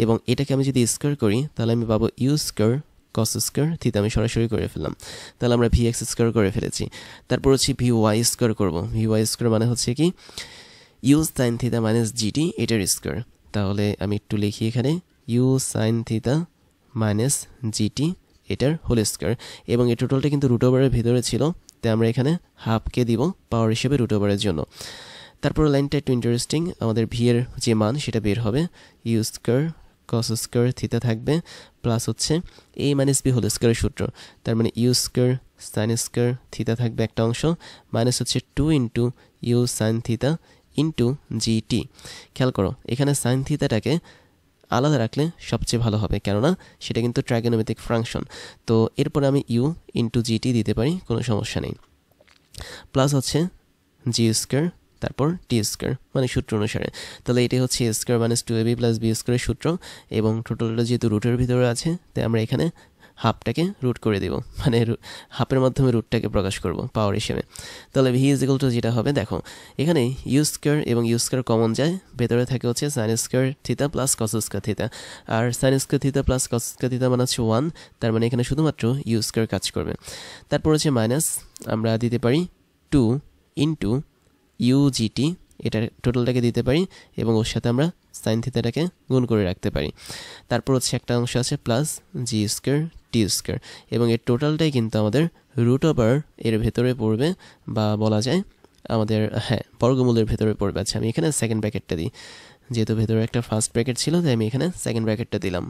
এবং এটাকে আমি যদি স্কোয়ার করি তাহলে আমি পাবো U square cos square theta, আমি সরাসরি করে ফেললাম। তাহলে আমরা ভি এক্স স্কোয়ার করে ফেলেছি। তারপর হচ্ছে ভি ওয়াই স্কোয়ার করবো, ভি ওয়াই স্কোয়ার মানে হচ্ছে কি U sine theta minus G T এটার স্কোয়ার। তাহলে আমি একটু লিখি এখানে U sine theta minus G T এটার হোল স্কোয়ার, এবং এই টোটালটা কিন্তু রুট ওভারের ভিতরে ছিল, তাই আমরা এখানে হাফকে দিব পাওয়ার হিসেবে রুট ওভারের জন্য। তারপর লাইনটা একটু ইন্টারেস্টিং, আমাদের ভি এর যে মান সেটা বের হবে U square cos square theta থাকবে প্লাস হচ্ছে এ মাইনাস বি হোল স্কোয়ারের সূত্র, তার মানে U square sine square theta থাকবে একটা অংশ, মাইনাস হচ্ছে 2 into U sine theta into G T. খেয়াল করো এখানে সাইন থিতাটাকে আলাদা রাখলে সবচেয়ে ভালো হবে, কেননা সেটা কিন্তু ট্রাইগোনোমেট্রিক ফাংশন। তো এরপর আমি ইউ ইন্টু জিটি দিতে পারি, কোনো সমস্যা নেই, প্লাস হচ্ছে জি স্কোয়ার তারপর টি স্কোয়ার মানে সূত্র অনুসারে। তাহলে এটাই হচ্ছে square minus 2ab plus B স্কোয়ারের সূত্র, এবং টোটালটা যেহেতু রুটের ভিতরে আছে তাই আমরা এখানে হাফটাকে রুট করে দেব, মানে হাফের মাধ্যমে রুটটাকে প্রকাশ করব পাওয়ার হিসেবে। তাহলে ভি ইজ ইকুয়াল টু যেটা হবে, দেখো এখানে ইউ স্কোয়ার এবং ইউ স্কোয়ার কমন যায়, ভেতরে থাকে হচ্ছে sine square theta plus cos square theta, আর sine square theta plus cos square theta মানে হচ্ছে 1, তার মানে এখানে শুধুমাত্র ইউ স্কোয়ার কাজ করবে। তারপর হচ্ছে মাইনাস আমরা দিতে পারি 2 ইন্টু ইউজিটি, এটা টোটালটাকে দিতে পারি এবং ওর সাথে আমরা সাইন থিতাটাকে গুণ করে রাখতে পারি। তারপর হচ্ছে একটা অংশ আছে প্লাস জি স্কোয়ার টি স্কোয়ার, এবং এর টোটালটাই কিন্তু আমাদের রুট ওভার এর ভেতরে পড়বে, বা বলা যায় আমাদের বর্গমূলের ভেতরে পড়বে। আচ্ছা আমি এখানে সেকেন্ড ব্র্যাকেটটা দিই, যেহেতু ভেতরে একটা ফার্স্ট ব্র্যাকেট ছিল তাই আমি এখানে সেকেন্ড ব্র্যাকেটটা দিলাম।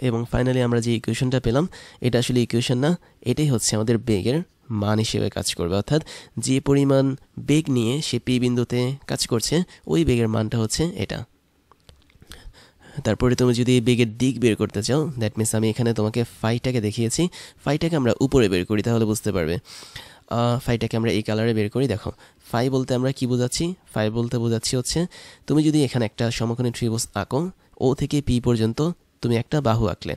এবং ফাইনালি আমরা যে ইকুয়েশনটা পেলাম, এটা আসলে ইকুয়েশন না, এটাই হচ্ছে আমাদের বেগের মান হিসেবে কাজ করবে, অর্থাৎ যে পরিমাণ বেগ নিয়ে সে পি বিন্দুতে কাজ করছে ওই বেগের মানটা হচ্ছে এটা। তারপরে তুমি যদি বেগের দিক বের করতে চাও, দ্যাট মিনস আমি এখানে তোমাকে ফাইটাকে দেখিয়েছি, ফাইটাকে আমরা উপরে বের করি তাহলে বুঝতে পারবে। ফাইটাকে আমরা এই কালারে বের করি। দেখো ফাই বলতে আমরা কি বোঝাচ্ছি, ফাই বলতে বোঝাচ্ছি হচ্ছে তুমি যদি এখানে একটা সমকোণী ত্রিভুজ আঁকো, ও থেকে পি পর্যন্ত তুমি একটা বাহু আঁকলে,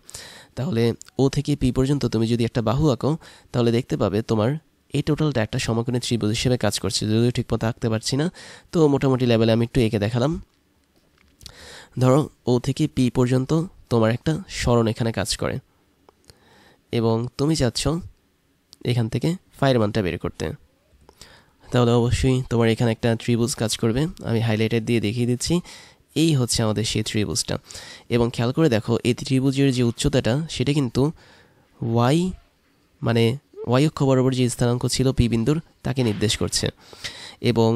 তাহলে ও থেকে পি পর্যন্ত তুমি যদি একটা বাহু আঁকো তাহলে দেখতে পাবে তোমার এই টোটালটা একটা সমকোণী ত্রিভুজ হিসেবে কাজ করছে। যদিও ঠিক মতো আঁকতে পারছি না, তো মোটামুটি লেভেলে আমি একটু এঁকে দেখালাম। ধরো ও থেকে পি পর্যন্ত তোমার একটা সরণ এখানে কাজ করে এবং তুমি চাচ্ছ এখান থেকে ফাইয়ের মানটা বের করতে, তাহলে অবশ্যই তোমার এখানে একটা ত্রিভুজ কাজ করবে। আমি হাইলাইটার দিয়ে দেখিয়ে দিচ্ছি, এই হচ্ছে আমাদের সেই ত্রিভুজটা। এবং খেয়াল করে দেখো এই ত্রিভুজের যে উচ্চতাটা সেটা কিন্তু ওয়াই, মানে ওয়াই অক্ষ বরাবর যে স্থানাঙ্ক ছিল পি বিন্দুর তাকে নির্দেশ করছে, এবং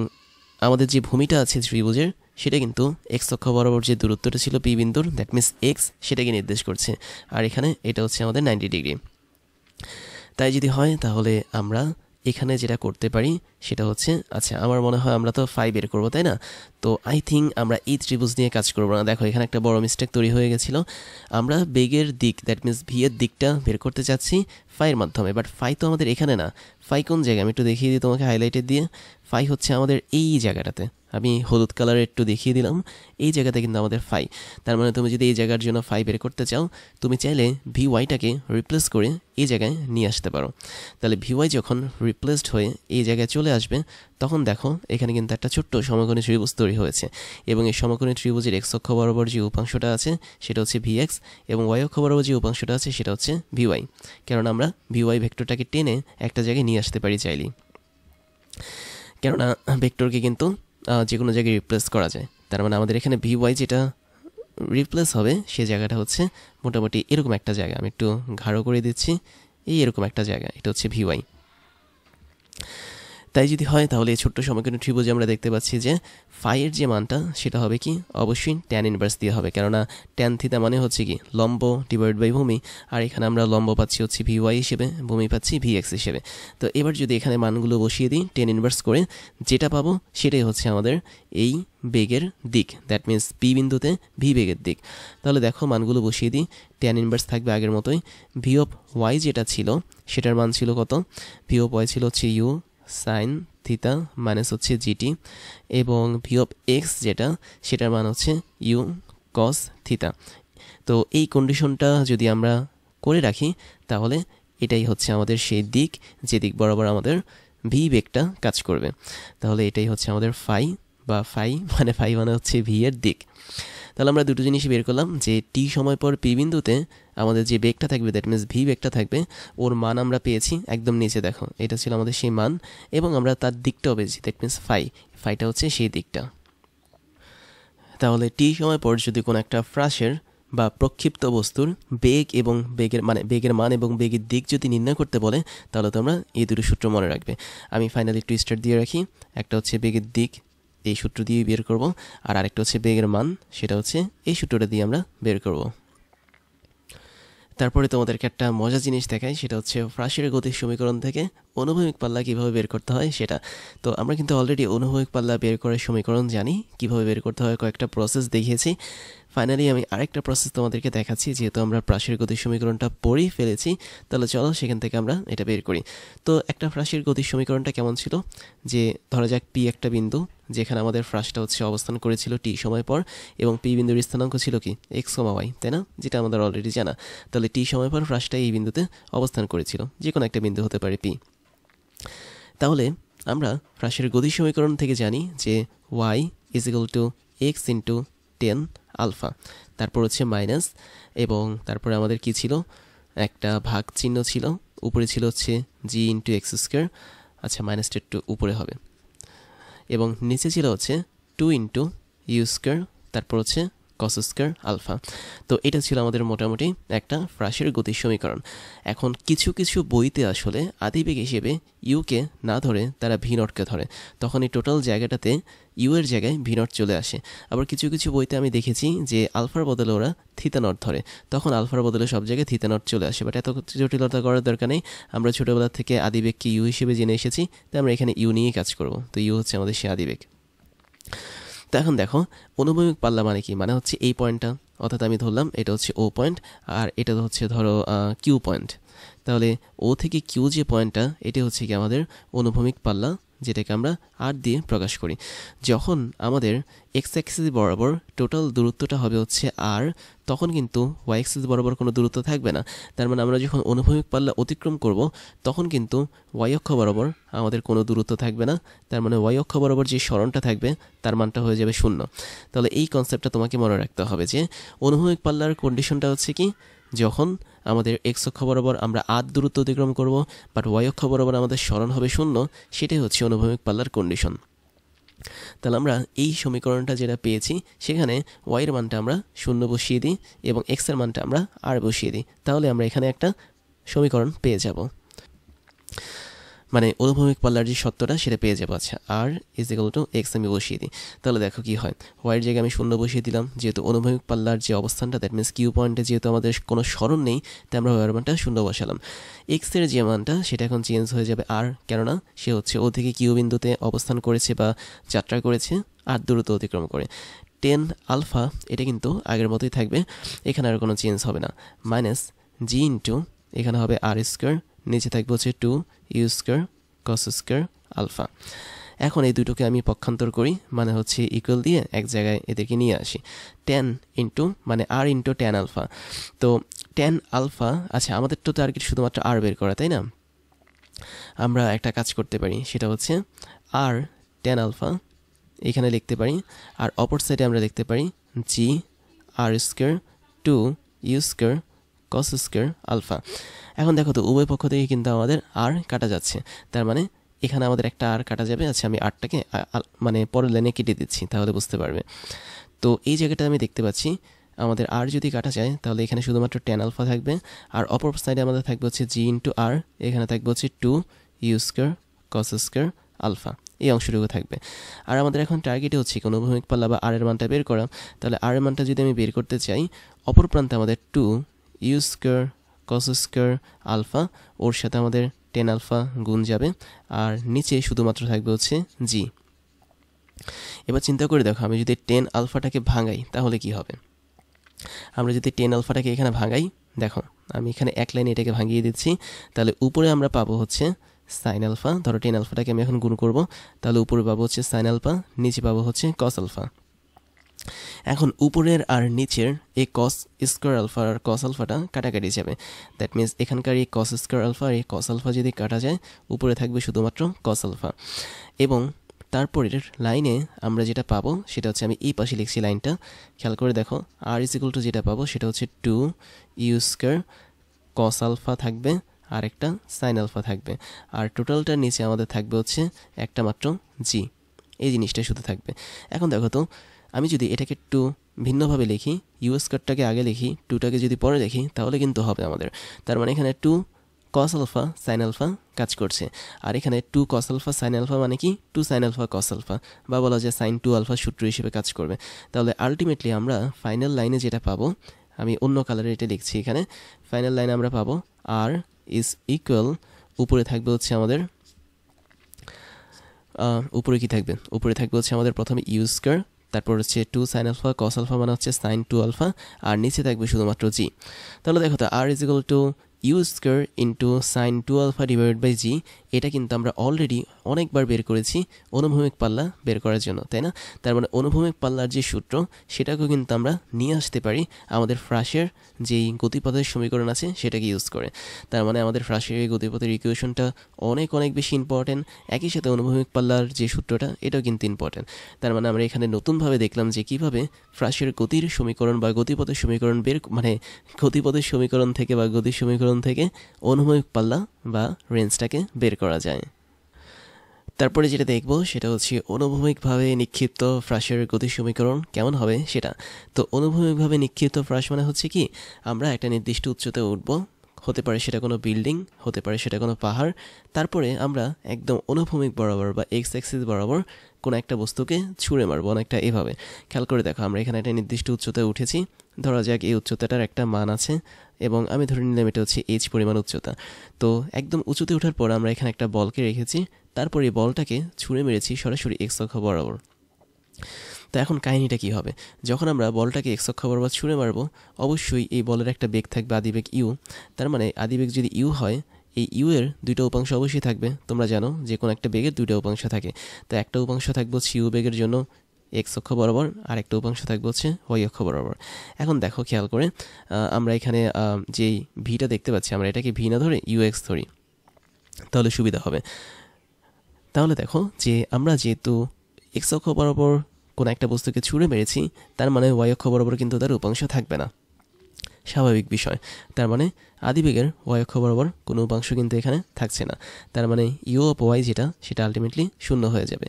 আমাদের যে ভূমিটা আছে ত্রিভুজের সেটা কিন্তু এক্স অক্ষ বরাবর যে দূরত্বটা ছিল পি বিন্দুর, দ্যাট মিনস এক্স, সেটাকে নির্দেশ করছে। আর এখানে এটা হচ্ছে আমাদের 90 ডিগ্রি। তাই যদি হয় তাহলে আমরা এখানে যেটা করতে পারি সেটা হচ্ছে, আচ্ছা আমার মনে হয় আমরা তো ফাই বের করবো তাই না, তো আই থিঙ্ক আমরা এই ত্রিভুজ নিয়ে কাজ করবো না। দেখো এখানে একটা বড় মিস্টেক তৈরি হয়ে গেছিলো, আমরা বেগের দিক দ্যাট মিনস ভি এর দিকটা বের করতে চাচ্ছি ফাইয়ের মাধ্যমে, বাট ফাই তো আমাদের এখানে না। ফাই কোন জায়গায় আমি একটু দেখিয়ে দিই তোমাকে হাইলাইটেড দিয়ে। ফাই হচ্ছে আমাদের এই জায়গাটাতে, আমি হলুদ কালারে একটু দেখিয়ে দিলাম, এই জায়গাতে কিন্তু আমাদের ফাই। তার মানে তুমি যদি এই জায়গার জন্য ফাই বের করতে চাও, তুমি চাইলে ভি ওয়াইটাকে রিপ্লেস করে এই জায়গায় নিয়ে আসতে পারো। তাহলে ভি ওয়াই যখন রিপ্লেসড হয়ে এই জায়গায় চলে আসবে, তখন দেখো এখানে কিন্তু একটা ছোট্ট সমকোণী ত্রিভুজ তৈরি হয়েছে, এবং এই সমকোণী ত্রিভুজের এক্স অক্ষ বরাবর যে উপাংশটা আছে সেটা হচ্ছে ভি এক্স, এবং ওয়াই অক্ষ বরাবর যে উপাংশটা আছে সেটা হচ্ছে ভি ওয়াই, কেননা আমরা ভি ওয়াই ভেক্টরটাকে টেনে একটা জায়গায় নিয়ে আসতে পারি চাইলেই, কেননা ভেক্টরকে কিন্তু যে কোনো জায়গায় রিপ্লেস করা যায়। তার মানে আমাদের এখানে ভি ওয়াই যেটা রিপ্লেস হবে সে জায়গাটা হচ্ছে মোটামুটি এরকম একটা জায়গা, আমি একটু গাঢ় করে দিচ্ছি, এই এরকম একটা জায়গা, এটা হচ্ছে ভি ওয়াই। তাই যদি হয় তাহলে এই ছোট্ট সমকোণী ত্রিভুজে আমরা দেখতে পাচ্ছি যে ফাইয়ের যে মানটা সেটা হবে কি, অবশ্যই ট্যান ইনভার্স দিয়ে হবে, কেননা ট্যান থিতা মানে হচ্ছে কি লম্ব ডিভাইড বাই ভূমি, আর এখানে আমরা লম্ব পাচ্ছি হচ্ছে ভি ওয়াই হিসেবে, ভূমি পাচ্ছি ভি এক্স হিসেবে। তো এবার যদি এখানে মানগুলো বসিয়ে দিই ট্যান ইনভার্স করে, যেটা পাবো সেটাই হচ্ছে আমাদের এই বেগের দিক, দ্যাট মিনস পি বিন্দুতে ভি বেগের দিক। তাহলে দেখো মানগুলো বসিয়ে দিই, ট্যান ইনভার্স থাকবে আগের মতোই, ভি অফ ওয়াই যেটা ছিল সেটার মান ছিল কত, ভি অফ ওয়াই ছিল হচ্ছে ইউ সাইন থিতা মাইনাস হচ্ছে জিটি, এবং ভি অফ এক্স যেটা সেটার মান হচ্ছে ইউ কস থিতা। তো এই কন্ডিশনটা যদি আমরা করে রাখি তাহলে এটাই হচ্ছে আমাদের সেই দিক, যে দিক বরাবর আমাদের ভি বেগটা কাজ করবে। তাহলে এটাই হচ্ছে আমাদের ফাই, বা ফাই মানে হচ্ছে ভি এর দিক। তাহলে আমরা দুটো জিনিস বের করলাম, যে টি সময় পর পি বিন্দুতে আমাদের যে বেগটা থাকবে দ্যাট মিনস ভি বেগটা থাকবে, ওর মান আমরা পেয়েছি একদম নিচে, দেখো এটা ছিল আমাদের সেই মান, এবং আমরা তার দিকটাও পেয়েছি দ্যাট মিনস ফাইটা হচ্ছে সেই দিকটা। তাহলে টি সময় পর যদি কোনো একটা ফ্রাসের বা প্রক্ষিপ্ত বস্তুর বেগ এবং বেগের মান এবং বেগের দিক যদি নির্ণয় করতে বলে, তাহলে তোমরা এই দুটো সূত্র মনে রাখবে। আমি ফাইনালি একটু স্টার্ট দিয়ে রাখি, একটা হচ্ছে বেগের দিক, এই সূত্র দিয়ে বের করব, আর আরেকটা হচ্ছে বেগের মান, সেটা হচ্ছে এই সূত্রটা দিয়ে আমরা বের করব। তারপরে তোমাদেরকে একটা মজার জিনিস দেখাই, সেটা হচ্ছে ফ্রাসের গতির সমীকরণ থেকে অনুভূমিক পাল্লা কীভাবে বের করতে হয় সেটা। তো আমরা কিন্তু অলরেডি অনুভূমিক পাল্লা বের করার সমীকরণ জানি, কীভাবে বের করতে হয় কয়েকটা প্রসেস দেখিয়েছি। ফাইনালি আমি আরেকটা প্রসেস তোমাদেরকে দেখাচ্ছি, যেহেতু আমরা প্রাচীর গতির সমীকরণটা পড়েই ফেলেছি, তাহলে চলো সেখান থেকে আমরা এটা বের করি। তো একটা প্রাচীর গতির সমীকরণটা কেমন ছিল, যে ধরা যাক পি একটা বিন্দু, যেখানে আমাদের ফ্রাসটা হচ্ছে অবস্থান করেছিল টি সময় পর, এবং পি বিন্দুর স্থানাঙ্ক ছিল কি এক্স কমা ওয়াই, তাই না, যেটা আমাদের অলরেডি জানা। তাহলে টি সময় পর ফ্রাসটা এই বিন্দুতে অবস্থান করেছিল, যে কোনো একটা বিন্দু হতে পারে পি। তাহলে আমরা ফ্রাসের গতি সমীকরণ থেকে জানি যে Y is equal to X into 10 alpha, তারপর হচ্ছে মাইনাস, এবং তারপরে আমাদের কি ছিল, একটা ভাগ চিহ্ন ছিল, উপরে ছিল হচ্ছে জি ইন্টু এক্স স্কোয়ার, আচ্ছা মাইনাসটা একটু উপরে হবে, এবং নিচে ছিল হচ্ছে 2 ইন্টু ইউ স্কোয়ার, তারপর হচ্ছে কস স্কোয়ার আলফা। তো এটা ছিল আমাদের মোটামুটি একটা ফ্রাসের গতির সমীকরণ। এখন কিছু কিছু বইতে আসলে আদিবেগ হিসেবে ইউকে না ধরে তারা ভি নটকে ধরে, তখন এই টোটাল জায়গাটাতে ইউ এর জায়গায় ভি নট চলে আসে। আবার কিছু কিছু বইতে আমি দেখেছি যে আলফার বদলে ওরা থিতা নট ধরে, তখন আলফার বদলে সব জায়গায় থিতা নট চলে আসে। বাট এত জটিলতা করার দরকার নেই, আমরা ছোটোবেলা থেকে আদিবেগকে ইউ হিসেবে জেনে এসেছি, তাই আমরা এখানে ইউ নিয়েই কাজ করব। তো ইউ হচ্ছে আমাদের সে আদিবেগ। তো এখন দেখো অনুভূমিক পাল্লা মানে কি, মানে হচ্ছে এই পয়েন্টটা, অর্থাৎ আমি ধরলাম এটা হচ্ছে ও পয়েন্ট, আর এটা হচ্ছে ধরো কিউ পয়েন্ট। তাহলে ও থেকে কিউ যে পয়েন্টটা, এটা হচ্ছে কি আমাদের অনুভূমিক পাল্লা, যেটাকে আমরা আর দিয়ে প্রকাশ করি। যখন আমাদের এক্স অ্যাক্সিস বরাবর টোটাল দূরত্বটা হবে হচ্ছে আর, তখন কিন্তু ওয়াই অ্যাক্সিস বরাবর কোনো দূরত্ব থাকবে না। তার মানে আমরা যখন অনুভূমিক পাল্লা অতিক্রম করব, তখন কিন্তু ওয়াই অক্ষ বরাবর আমাদের কোনো দূরত্ব থাকবে না। তার মানে ওয়াই অক্ষ বরাবর যে সরণটা থাকবে তার মানটা হয়ে যাবে 0। তাহলে এই কনসেপ্টটা তোমাকে মনে রাখতে হবে যে অনুভূমিক পাল্লার কন্ডিশনটা হচ্ছে কি, যখন আমাদের এক্স অক্ষ বরাবর আমরা আধ দূরত্ব অতিক্রম করব, বাট ওয়াই অক্ষ বরাবর আমাদের সরণ হবে 0, সেটাই হচ্ছে অনুভূমিক পাল্লার কন্ডিশন। তাহলে আমরা এই সমীকরণটা যেটা পেয়েছি, সেখানে ওয়াইয়ের মানটা আমরা 0 বসিয়ে দিই এবং এক্সের মানটা আমরা আর বসিয়ে দিই, তাহলে আমরা এখানে একটা সমীকরণ পেয়ে যাব, মানে অনুভূমিক পাল্লার যে সত্যটা সেটা পেয়ে যাবো। আচ্ছা, আর ইজ ইকুয়াল টু এক্স আমি বসিয়ে দিই, তাহলে দেখো কি হয়, ওয়াইয়ের জায়গায় আমি 0 বসিয়ে দিলাম, যেহেতু অনুভূমিক পাল্লার যে অবস্থানটা, দ্যাট মিনস কিউ পয়েন্টে যেহেতু আমাদের কোনো সরণ নেই, তাই আমরা ওয়াইয়ের মানটা 0 বসালাম। এক্সের যে মানটা সেটা এখন চেঞ্জ হয়ে যাবে আর, কেননা সে হচ্ছে ও থেকে কিউ বিন্দুতে অবস্থান করেছে বা যাত্রা করেছে আর দূরত্ব অতিক্রম করে। 10 আলফা এটা কিন্তু আগের মতোই থাকবে, এখানে আর কোনো চেঞ্জ হবে না, মাইনাস জি ইন্টু এখানে হবে আর স্কোয়ার, নিচে থাকবে হচ্ছে 2 you square cos square alpha. এখন এই দুটোকে আমি পক্ষান্তর করি, মানে হচ্ছে ইকুয়াল দিয়ে এক জায়গায় এদেরকে নিয়ে আসি। 10 ইন্টু মানে আর ইন্টু 10 আলফা। তো 10 আলফা, আচ্ছা আমাদের তো টার্গেট শুধুমাত্র আর বের করা, তাই না? আমরা একটা কাজ করতে পারি, সেটা হচ্ছে আর 10 আলফা এখানে লিখতে পারি, আর অপর সাইডে আমরা লিখতে পারি g r square 2 you square cos square alpha. এখন দেখো তো উভয় পক্ষ থেকে কিন্তু আমাদের আর কাটা যাচ্ছে, তার মানে এখানে আমাদের একটা আর কাটা যাবে। আচ্ছা আমি আরটাকে মানে পরের লাইনে কেটে দিচ্ছি, তাহলে বুঝতে পারবে। তো এই জায়গাটা আমি দেখতে পাচ্ছি আমাদের আর যদি কাটা যায়, তাহলে এখানে শুধুমাত্র 10 আলফা থাকবে, আর অপর সাইডে আমাদের থাকবে হচ্ছে জি ইন্টু আর, এখানে থাকবে হচ্ছে 2 you square cos square alpha, এই অংশটুকু থাকবে। আর আমাদের এখন টার্গেটে হচ্ছে অনুভূমিক পাল্লা বা আর এর মানটা বের করা। তাহলে আর এর মানটা যদি আমি বের করতে চাই, অপর প্রান্তে আমাদের 2 you square cos square alpha, ওর সাথে আমাদের 10 আলফা গুণ যাবে, আর নিচে শুধুমাত্র থাকবে হচ্ছে জি। এবার চিন্তা করে দেখো, আমি যদি 10 আলফাটাকে ভাঙাই তাহলে কি হবে। আমরা যদি 10 আলফাটাকে এখানে ভাঙাই, দেখো আমি এখানে এক লাইনে এটাকে ভাঙিয়ে দিচ্ছি, তাহলে উপরে আমরা পাবো হচ্ছে সাইন আলফা। ধরো 10 আলফাটাকে আমি এখন গুণ করব, তাহলে উপরে পাবো হচ্ছে সাইন আলফা, নিচে পাবো হচ্ছে কস আলফা। এখন উপরের আর নিচের এই কস স্কোয়ার আলফা আর কস আলফাটা কাটাকাটি যাবে, দ্যাট মিনস এখানকার এই কস স্কোয়ার আলফা আর এই কস আলফা যদি কাটা যায়, উপরে থাকবে শুধুমাত্র কস আলফা। এবং তারপরের লাইনে আমরা যেটা পাবো সেটা হচ্ছে, আমি এই পাশে লিখছি লাইনটা, খেয়াল করে দেখো, আর ইজ ইকুয়াল টু যেটা পাবো সেটা হচ্ছে 2 ইউ স্কোয়ার কস আলফা থাকবে, আর একটা সাইন আলফা থাকবে, আর টোটালটার নিচে আমাদের থাকবে হচ্ছে একটা মাত্র জি, এই জিনিসটা শুধু থাকবে। এখন দেখো তো, আমি যদি এটাকে একটু ভিন্নভাবে লিখি, ইউ স্কোয়ারটাকে আগে লিখি, 2টাকে যদি পরে লিখি, তাহলে কিন্তু হবে আমাদের। তার মানে এখানে 2 কস আলফা সাইন আলফা কাজ করছে, আর এখানে 2 কস আলফা সাইন আলফা মানে কি 2 সাইন আলফা কস আলফা, বা বলা যায় সাইন 2 আলফা সূত্র হিসেবে কাজ করবে। তাহলে আলটিমেটলি আমরা ফাইনাল লাইনে যেটা পাবো, আমি অন্য কালারে এটা লিখছি এখানে, ফাইনাল লাইনে আমরা পাবো আর ইজ ইকুয়াল উপরে থাকবে হচ্ছে আমাদের উপরে কি থাকবে, উপরে থাকবে হচ্ছে আমাদের প্রথমে ইউ স্কয়ার, তারপর হচ্ছে 2 sin আলফা cos আলফা মানে হচ্ছে sin 2 আলফা, আর নিচে থাকবে শুধুমাত্র জি। তাহলে দেখো তো r is equal to u square into sin 2 alpha divided by g. এটা কিন্তু আমরা অলরেডি অনেকবার বের করেছি অনুভূমিক পাল্লা বের করার জন্য, তাই না? তার মানে অনুভূমিক পাল্লার যে সূত্র সেটাকেও কিন্তু আমরা নিয়ে আসতে পারি আমাদের ফ্রাসের যেই গতিপথের সমীকরণ আছে সেটাকে ইউজ করে। তার মানে আমাদের ফ্রাসের এই গতিপথের ইকুয়েশনটা অনেক অনেক বেশি ইম্পর্টেন্ট, একই সাথে অনুভূমিক পাল্লার যে সূত্রটা এটাও কিন্তু ইম্পর্টেন্ট। তার মানে আমরা এখানে নতুনভাবে দেখলাম যে কীভাবে ফ্রাসের গতির সমীকরণ বা গতিপথের সমীকরণ গতিপথের সমীকরণ থেকে বা গতির সমীকরণ থেকে অনুভূমিক পাল্লা বা রেঞ্জটাকে বের করা যায়। তারপরে যেটা দেখব সেটা হচ্ছে অনুভূমিকভাবে নিক্ষিপ্ত ফ্রাসের গতি সমীকরণ কেমন হবে সেটা। তো অনুভূমিকভাবে নিক্ষিপ্ত ফ্রাস মানে হচ্ছে কি, আমরা একটা নির্দিষ্ট উচ্চতায় উঠব, হতে পারে সেটা কোনো বিল্ডিং, হতে পারে সেটা কোনো পাহাড়, তারপরে আমরা একদম অনুভূমিক বরাবর বা এক্স অ্যাক্সিস বরাবর কোনো একটা বস্তুকে ছুঁড়ে মারবো, অনেকটা এভাবে। খেয়াল করে দেখো, আমরা এখানে একটা নির্দিষ্ট উচ্চতায় উঠেছি, ধরা যাক এই উচ্চতাটার একটা মান আছে এবং আমি ধরে নিলাম এটা হচ্ছে এইচ পরিমাণ উচ্চতা। তো একদম উঁচুতে ওঠার পর আমরা এখানে একটা বলকে রেখেছি, তারপর এই বলটাকে ছুঁড়ে মেরেছি সরাসরি এক্স অক্ষ বরাবর। তো এখন কাহিনীটা কী হবে, যখন আমরা বলটাকে এক্স অক্ষ বরাবর ছুঁড়ে মারবো, অবশ্যই এই বলের একটা বেগ থাকবে আদিবেগ ইউ। তার মানে আদিবেগ যদি ইউ হয়, এই ইউ এর দুইটা উপাংশ অবশ্যই থাকবে। তোমরা জানো যে কোনো একটা বেগের দুইটা উপাংশ থাকে, তো একটা উপাংশ থাকবে হচ্ছে ইউ বেগের জন্য এক্স অক্ষ বরাবর, আর একটা উপাংশ থাকবে হচ্ছে ওয়াই অক্ষ বরাবর। এখন দেখো খেয়াল করে, আমরা এখানে যেই ভিটা দেখতে পাচ্ছি, আমরা এটাকে ভি না ধরে ইউ এক্স ধরি, তাহলে সুবিধা হবে। তাহলে দেখো যে আমরা যেহেতু এক্স অক্ষ বরাবর কোনো একটা বস্তুকে ছুঁড়ে মেরেছি, তার মানে ওয়াই অক্ষ বরাবর কিন্তু তার উপাংশ থাকবে না, স্বাভাবিক বিষয়। তার মানে আদিবেগের ওয়াই অক্ষ বরাবর কোনো উপাংশ কিন্তু এখানে থাকছে না, তার মানে ইউ অফ ওয়াই যেটা সেটা আলটিমেটলি শূন্য হয়ে যাবে।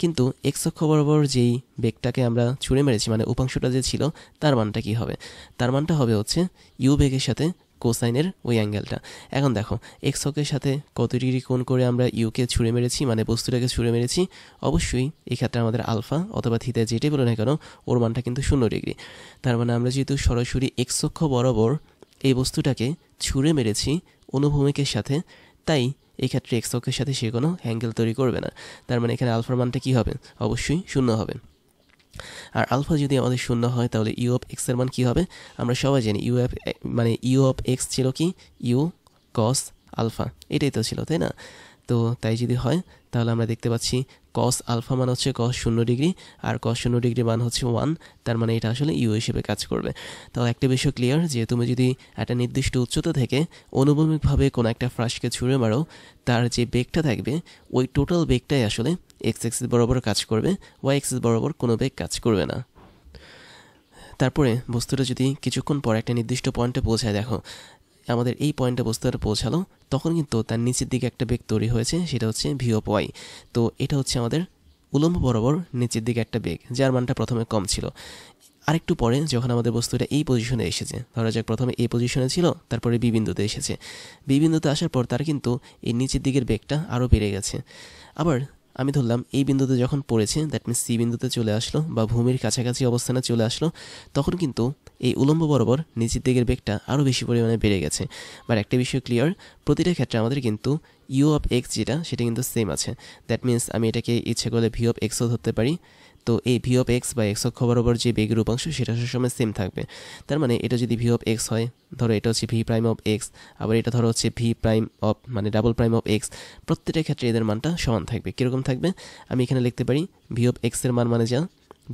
কিন্তু এক্স অক্ষ বরাবর যেই বেগটাকে আমরা ছুঁড়ে মেরেছি, মানে উপাংশটা যে ছিল, তার মানটা কি হবে? তার মানটা হবে হচ্ছে ইউ বেগের সাথে কোসাইনের ওই অ্যাঙ্গেলটা। এখন দেখো এক্স অক্ষের সাথে কত ডিগ্রি কোণ করে আমরা ইউকে ছুঁড়ে মেরেছি, মানে বস্তুটাকে ছুঁড়ে মেরেছি, অবশ্যই এক্ষেত্রে আমাদের আলফা অথবা থিতা যেটাই বলো না কেন ওর মানটা কিন্তু 0 ডিগ্রি। তার মানে আমরা যেহেতু সরাসরি এক্স অক্ষ বরাবর এই বস্তুটাকে ছুঁড়ে মেরেছি অনুভূমিকের সাথে, তাই এক্ষেত্রে এক্স অক্ষের সাথে সে কোনো অ্যাঙ্গেল তৈরি করবে না। তার মানে এখানে আলফার মানটা কী হবে? অবশ্যই 0 হবে। আর আলফা যদি আমাদের 0 হয় তাহলে ইউ অফ এক্সের মান কী হবে? আমরা সবাই জানি ইউ অফ এক্স ছিল কি, ইউ কস আলফা, এটাই তো ছিল, তাই না? তো তাই যদি হয় তাহলে আমরা দেখতে পাচ্ছি কস আলফা মান হচ্ছে কস 0 ডিগ্রি, আর কস 0 ডিগ্রি মান হচ্ছে 1, তার মানে এটা আসলে ইউ হিসেবে কাজ করবে। তাহলে একটা বিষয় ক্লিয়ার, যে তুমি যদি একটা নির্দিষ্ট উচ্চতা থেকে অনুভূমিকভাবে কোনো একটা ফ্রাসকে ছুঁড়ে মারো, তার যে বেগটা থাকবে ওই টোটাল বেগটাই আসলে এক্স অ্যাক্সিস বরাবর কাজ করবে, ওয়াই অ্যাক্সিস বরাবর কোনো বেগ কাজ করবে না। তারপরে বস্তুটা যদি কিছুক্ষণ পর একটা নির্দিষ্ট পয়েন্টে পৌঁছায়, দেখো আমাদের এই পয়েন্টে বস্তুটা পৌঁছালো, তখন কিন্তু তার নিচের দিকে একটা বেগ তৈরি হয়েছে, সেটা হচ্ছে ভি অফ ওয়াই। তো এটা হচ্ছে আমাদের উলম্ব বরাবর নিচের দিকে একটা বেগ, যার মানটা প্রথমে কম ছিল। আরেকটু পরে যখন আমাদের বস্তুটা এই পজিশনে এসেছে, ধরা যাক প্রথমে এই পজিশনে ছিল, তারপরে বি বিন্দুতে এসেছে, বি বিন্দুতে আসার পর তার কিন্তু এই নিচের দিকের বেগটা আরও বেড়ে গেছে। আবার আমি ধরলাম এই বিন্দুতে যখন পড়েছে, দ্যাট মিনস সি বিন্দুতে চলে আসলো বা ভূমির কাছাকাছি অবস্থানে চলে আসলো, তখন কিন্তু এই উলম্ব বরাবর নিচের দিকের বেগটা আরও বেশি পরিমাণে বেড়ে গেছে। বাট একটা বিষয় ক্লিয়ার, প্রতিটা ক্ষেত্রে আমাদের কিন্তু ইউ অফ এক্স যেটা সেটা কিন্তু সেম আছে। দ্যাট মিনস আমি এটাকে ইচ্ছে করলে ভি অফ এক্সও ধরতে পারি। তো এই ভি অফ এক্স বা এক্স অক্ষ বরাবর যে বেগের উপাংশ সেটা সবসময় সেম থাকবে। তার মানে এটা যদি ভি অফ এক্স হয়, ধরো এটা হচ্ছে ভি প্রাইম অফ এক্স, আবার এটা ধরো হচ্ছে ভি প্রাইম অফ মানে ডাবল প্রাইম অফ এক্স, প্রত্যেকটা ক্ষেত্রে এদের মানটা সমান থাকবে। কীরকম থাকবে? আমি এখানে লিখতে পারি ভি অফ এক্সের মান মানে যা,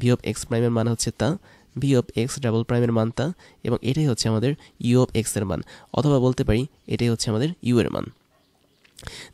ভি অফ এক্স প্রাইমের মান হচ্ছে তা, ভি অফ এক্স ডাবল প্রাইমের মান তা, এবং এটাই হচ্ছে আমাদের ইউ অফ এক্সের মান, অথবা বলতে পারি এটাই হচ্ছে আমাদের ইউ এর মান।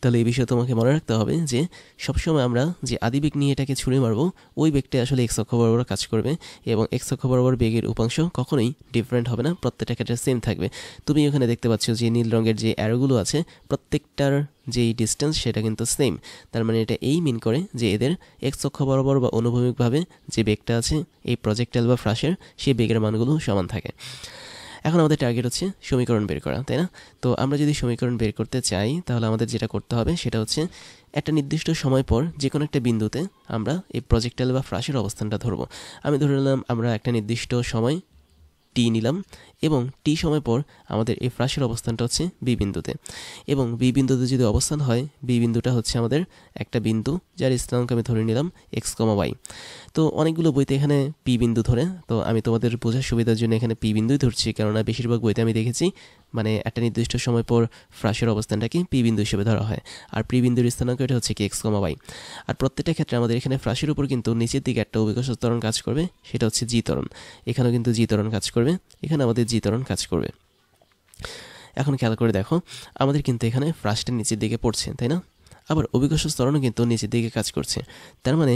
তাহলে এই বিষয়ে তোমাকে মনে রাখতে হবে যে সবসময় আমরা যে আদিবেগ নিয়ে এটাকে ছুঁড়ে মারবো, ওই বেগটা আসলে এক্স অক্ষ বরাবর কাজ করবে, এবং এক্স অক্ষ বরাবর বেগের উপাংশ কখনোই ডিফারেন্ট হবে না, প্রত্যেকটা ক্ষেত্রে সেম থাকবে। তুমি এখানে দেখতে পাচ্ছ যে নীল রঙের যে অ্যারোগুলো আছে, প্রত্যেকটার যেই ডিস্টেন্স সেটা কিন্তু সেম। তার মানে এটা এই মিন করে যে এদের এক্স অক্ষ বরাবর বা অনুভূমিকভাবে যে বেগটা আছে এই প্রজেক্টাইল বা ফ্রাসের, সেই বেগের মানগুলো সমান থাকে। এখন আমাদের টার্গেট হচ্ছে সমীকরণ বের করা, তাই না? তো আমরা যদি সমীকরণ বের করতে চাই তাহলে আমাদের যেটা করতে হবে সেটা হচ্ছে একটা নির্দিষ্ট সময় পর যে কোনো একটা বিন্দুতে আমরা এই প্রজেক্টাইল বা ফ্রাসের অবস্থানটা ধরবো। আমি ধরে নিলাম আমরা একটা নির্দিষ্ট সময় টি নিলাম এবং টি সময় পর আমাদের এই ফ্রাশের অবস্থানটা হচ্ছে বি বিন্দুতে, এবং বি বিন্দুতে যদি অবস্থান হয়, বি বিন্দুটা হচ্ছে আমাদের একটা বিন্দু যার স্থানাঙ্ক আমি ধরে নিলাম এক্স কমা ওয়াই। তো অনেকগুলো বইতে এখানে পি বিন্দু ধরে, তো আমি তোমাদের বোঝার সুবিধার জন্য এখানে পি বিন্দুই ধরছি, কেননা বেশিরভাগ বইতে আমি দেখেছি মানে একটা নির্দিষ্ট সময় পর ফ্রাশের অবস্থানটাকে পি বিন্দু হিসেবে ধরা হয়, আর পি বিন্দুর স্থানাঙ্ক এটা হচ্ছে কি এক্স কমা ওয়াই। আর প্রত্যেকটা ক্ষেত্রে আমাদের এখানে ফ্রাশের উপর কিন্তু নিচের দিকে একটা অভিকর্ষ ত্বরণ কাজ করবে, সেটা হচ্ছে জি ত্বরণ। এখানেও কিন্তু জি ত্বরণ কাজ করবে, এখানে আমাদের জি ত্বরণ কাজ করবে। এখন খেয়াল করে দেখো, আমাদের কিন্তু এখানে ফ্রাশটা নিচের দিকে পড়ছে, তাই না? আবার অভিকর্ষ ত্বরণও কিন্তু নিচের দিকে কাজ করছে। তার মানে